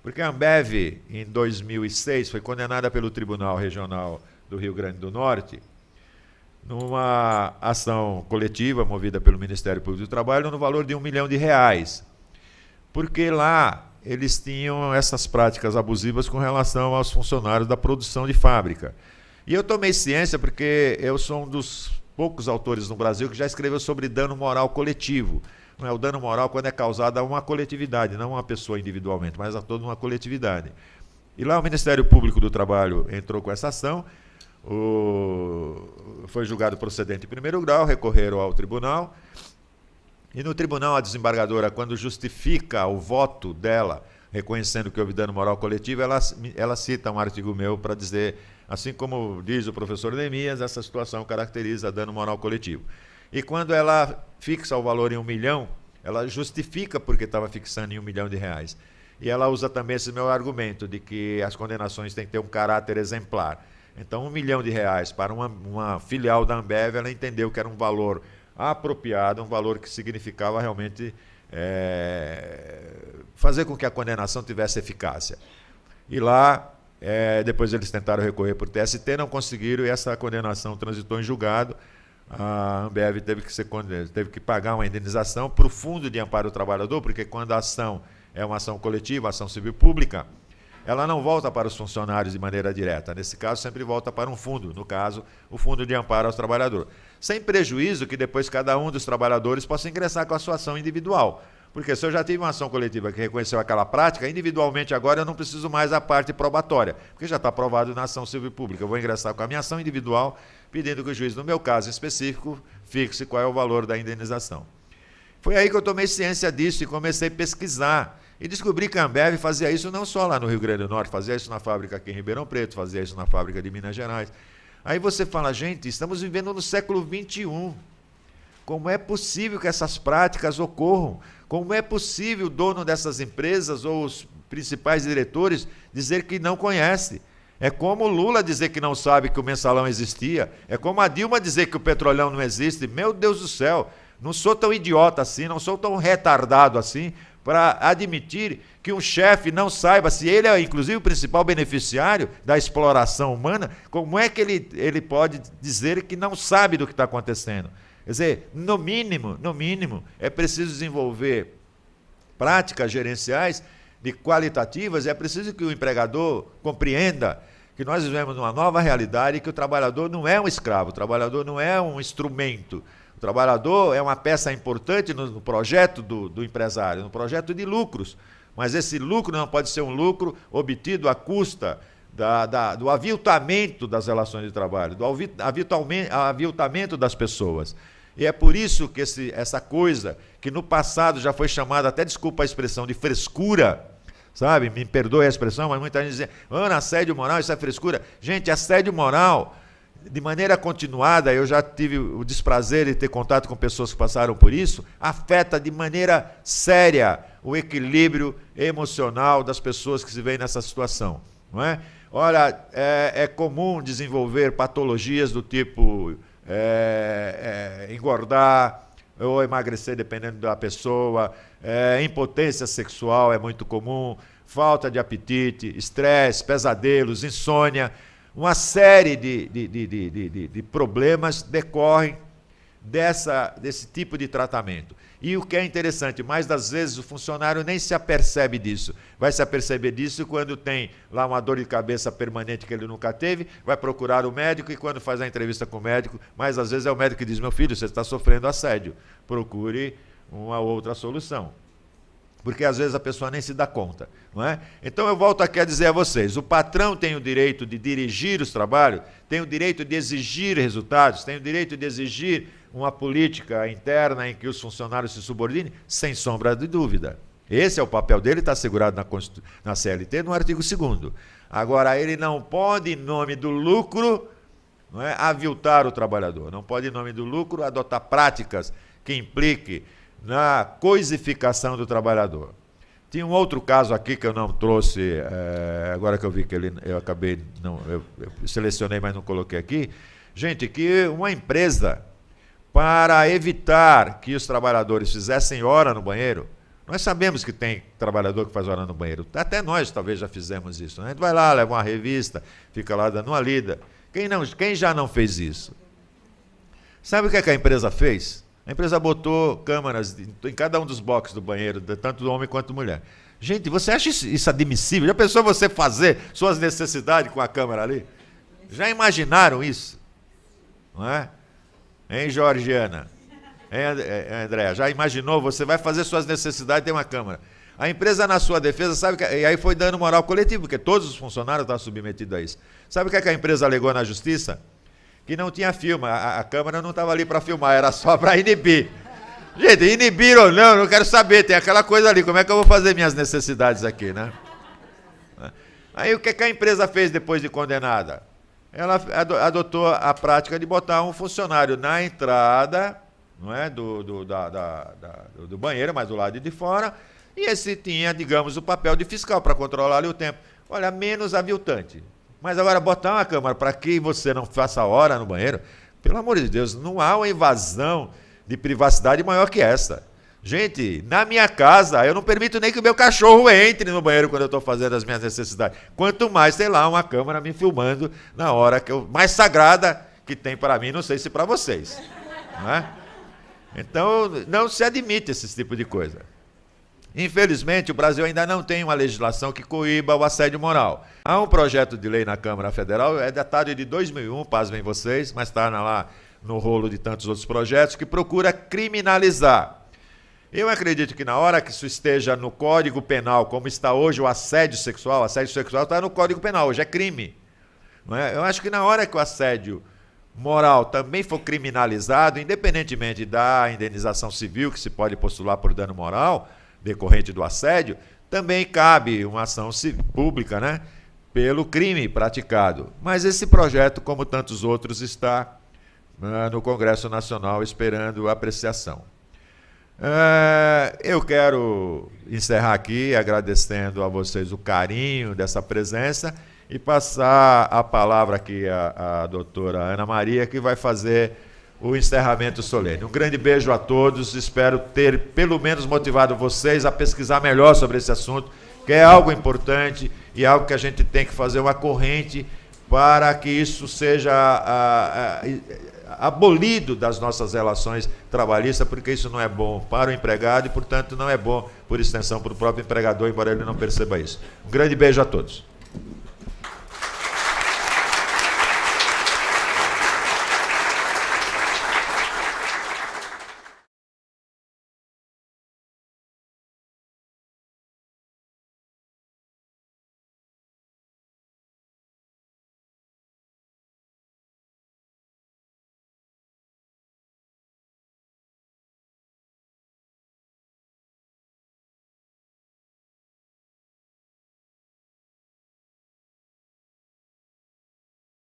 porque a Ambev, em 2006, foi condenada pelo Tribunal Regional do Rio Grande do Norte numa ação coletiva movida pelo Ministério Público do Trabalho no valor de R$1 milhão, porque lá eles tinham essas práticas abusivas com relação aos funcionários da produção de fábrica. E eu tomei ciência porque eu sou um dos poucos autores no Brasil que já escreveu sobre dano moral coletivo. Não é o dano moral quando é causado a uma coletividade, não a uma pessoa individualmente, mas a toda uma coletividade. E lá o Ministério Público do Trabalho entrou com essa ação, foi julgado procedente em primeiro grau, recorreram ao tribunal, E no tribunal, a desembargadora, quando justifica o voto dela, reconhecendo que houve dano moral coletivo, ela cita um artigo meu para dizer, assim como diz o professor Neemias, essa situação caracteriza dano moral coletivo. E quando ela fixa o valor em R$1 milhão, ela justifica porque estava fixando em R$1 milhão. E ela usa também esse meu argumento de que as condenações têm que ter um caráter exemplar. Então, R$1 milhão para uma filial da Ambev, ela entendeu que era um valor apropriado, um valor que significava realmente fazer com que a condenação tivesse eficácia. E lá, depois eles tentaram recorrer por TST, não conseguiram, e essa condenação transitou em julgado. A Ambev teve que pagar uma indenização para o Fundo de Amparo ao Trabalhador, porque quando a ação é uma ação coletiva, ação civil pública, ela não volta para os funcionários de maneira direta. Nesse caso, sempre volta para um fundo, no caso, o Fundo de Amparo aos Trabalhadores. Sem prejuízo que depois cada um dos trabalhadores possa ingressar com a sua ação individual. Porque se eu já tive uma ação coletiva que reconheceu aquela prática, individualmente agora eu não preciso mais da parte probatória, porque já está aprovado na ação civil pública. Eu vou ingressar com a minha ação individual, pedindo que o juiz, no meu caso específico, fixe qual é o valor da indenização. Foi aí que eu tomei ciência disso e comecei a pesquisar. E descobri que a Ambev fazia isso não só lá no Rio Grande do Norte, fazia isso na fábrica aqui em Ribeirão Preto, fazia isso na fábrica de Minas Gerais. Aí você fala, gente, estamos vivendo no século XXI. Como é possível que essas práticas ocorram? Como é possível o dono dessas empresas ou os principais diretores dizer que não conhece? É como o Lula dizer que não sabe que o mensalão existia. É como a Dilma dizer que o petrolão não existe. Meu Deus do céu, não sou tão idiota assim, não sou tão retardado assim para admitir que um chefe não saiba, se ele é inclusive o principal beneficiário da exploração humana, como é que ele pode dizer que não sabe do que está acontecendo? Quer dizer, no mínimo, é preciso desenvolver práticas gerenciais de qualitativas, é preciso que o empregador compreenda que nós vivemos numa nova realidade e que o trabalhador não é um escravo, o trabalhador não é um instrumento. O trabalhador é uma peça importante no projeto do empresário, no projeto de lucros, mas esse lucro não pode ser um lucro obtido à custa do aviltamento das relações de trabalho, do aviltamento das pessoas. E é por isso que essa coisa, que no passado já foi chamada, até desculpa a expressão, de frescura, sabe? Me perdoe a expressão, mas muita gente diz, assédio moral, isso é frescura. Gente, assédio moral, de maneira continuada, eu já tive o desprazer de ter contato com pessoas que passaram por isso, afeta de maneira séria o equilíbrio emocional das pessoas que se veem nessa situação, não é? Olha, é comum desenvolver patologias do tipo engordar ou emagrecer, dependendo da pessoa, impotência sexual é muito comum, falta de apetite, estresse, pesadelos, insônia. Uma série de problemas decorrem desse tipo de tratamento. E o que é interessante, mais das vezes o funcionário nem se apercebe disso. Vai se aperceber disso quando tem lá uma dor de cabeça permanente que ele nunca teve, vai procurar o médico e quando faz a entrevista com o médico, mais às vezes é o médico que diz, meu filho, você está sofrendo assédio, procure uma outra solução. Porque às vezes a pessoa nem se dá conta, não é? Então eu volto aqui a dizer a vocês, o patrão tem o direito de dirigir os trabalhos, tem o direito de exigir resultados, tem o direito de exigir uma política interna em que os funcionários se subordinem, sem sombra de dúvida. Esse é o papel dele, está assegurado na CLT, no artigo 2º. Agora, ele não pode, em nome do lucro, não é, aviltar o trabalhador, não pode, em nome do lucro, adotar práticas que impliquem na coisificação do trabalhador. Tinha um outro caso aqui que eu não trouxe, agora que eu vi que eu acabei, eu selecionei, mas não coloquei aqui. Gente, que uma empresa, para evitar que os trabalhadores fizessem hora no banheiro, nós sabemos que tem trabalhador que faz hora no banheiro, até nós talvez já fizemos isso, né? A gente vai lá, leva uma revista, fica lá dando uma lida. Quem já não fez isso? Sabe o que a empresa fez? A empresa botou câmeras em cada um dos boxes do banheiro, tanto do homem quanto mulher. Gente, você acha isso admissível? Já pensou você fazer suas necessidades com a câmera ali? Já imaginaram isso? Não é? Hein, Georgiana? Hein, Andréa? Já imaginou? Você vai fazer suas necessidades e tem uma câmera. A empresa, na sua defesa, sabe que... E aí foi dano moral coletivo, porque todos os funcionários estavam submetidos a isso. Sabe o que a empresa alegou na justiça? Que não tinha filme, a câmera não estava ali para filmar, era só para inibir. Gente, inibir ou não quero saber, tem aquela coisa ali, como é que eu vou fazer minhas necessidades aqui, né? Aí o que a empresa fez depois de condenada? Ela adotou a prática de botar um funcionário na entrada, não é, do banheiro, mas do lado de fora, e esse tinha, digamos, o papel de fiscal para controlar ali o tempo. Olha, menos aviltante. Mas agora botar uma câmera para que você não faça hora no banheiro, pelo amor de Deus, não há uma invasão de privacidade maior que essa. Gente, na minha casa, eu não permito nem que o meu cachorro entre no banheiro quando eu estou fazendo as minhas necessidades. Quanto mais, sei lá, uma câmera me filmando na hora que mais sagrada que tem para mim, não sei se para vocês. Não é? Então, não se admite esse tipo de coisa. Infelizmente, o Brasil ainda não tem uma legislação que coíba o assédio moral. Há um projeto de lei na Câmara Federal, é datado de 2001, pasmem vocês, mas está lá no rolo de tantos outros projetos, que procura criminalizar. Eu acredito que na hora que isso esteja no Código Penal, como está hoje o assédio sexual está no Código Penal, hoje é crime. Não é? Eu acho que na hora que o assédio moral também for criminalizado, independentemente da indenização civil que se pode postular por dano moral, decorrente do assédio, também cabe uma ação pública, né, pelo crime praticado. Mas esse projeto, como tantos outros, está no Congresso Nacional esperando apreciação. Eu quero encerrar aqui agradecendo a vocês o carinho dessa presença e passar a palavra aqui à doutora Ana Maria, que vai fazer o encerramento solene. Um grande beijo a todos, espero ter pelo menos motivado vocês a pesquisar melhor sobre esse assunto, que é algo importante e algo que a gente tem que fazer uma corrente para que isso seja abolido das nossas relações trabalhistas, porque isso não é bom para o empregado e, portanto, não é bom, por extensão, para o próprio empregador, embora ele não perceba isso. Um grande beijo a todos.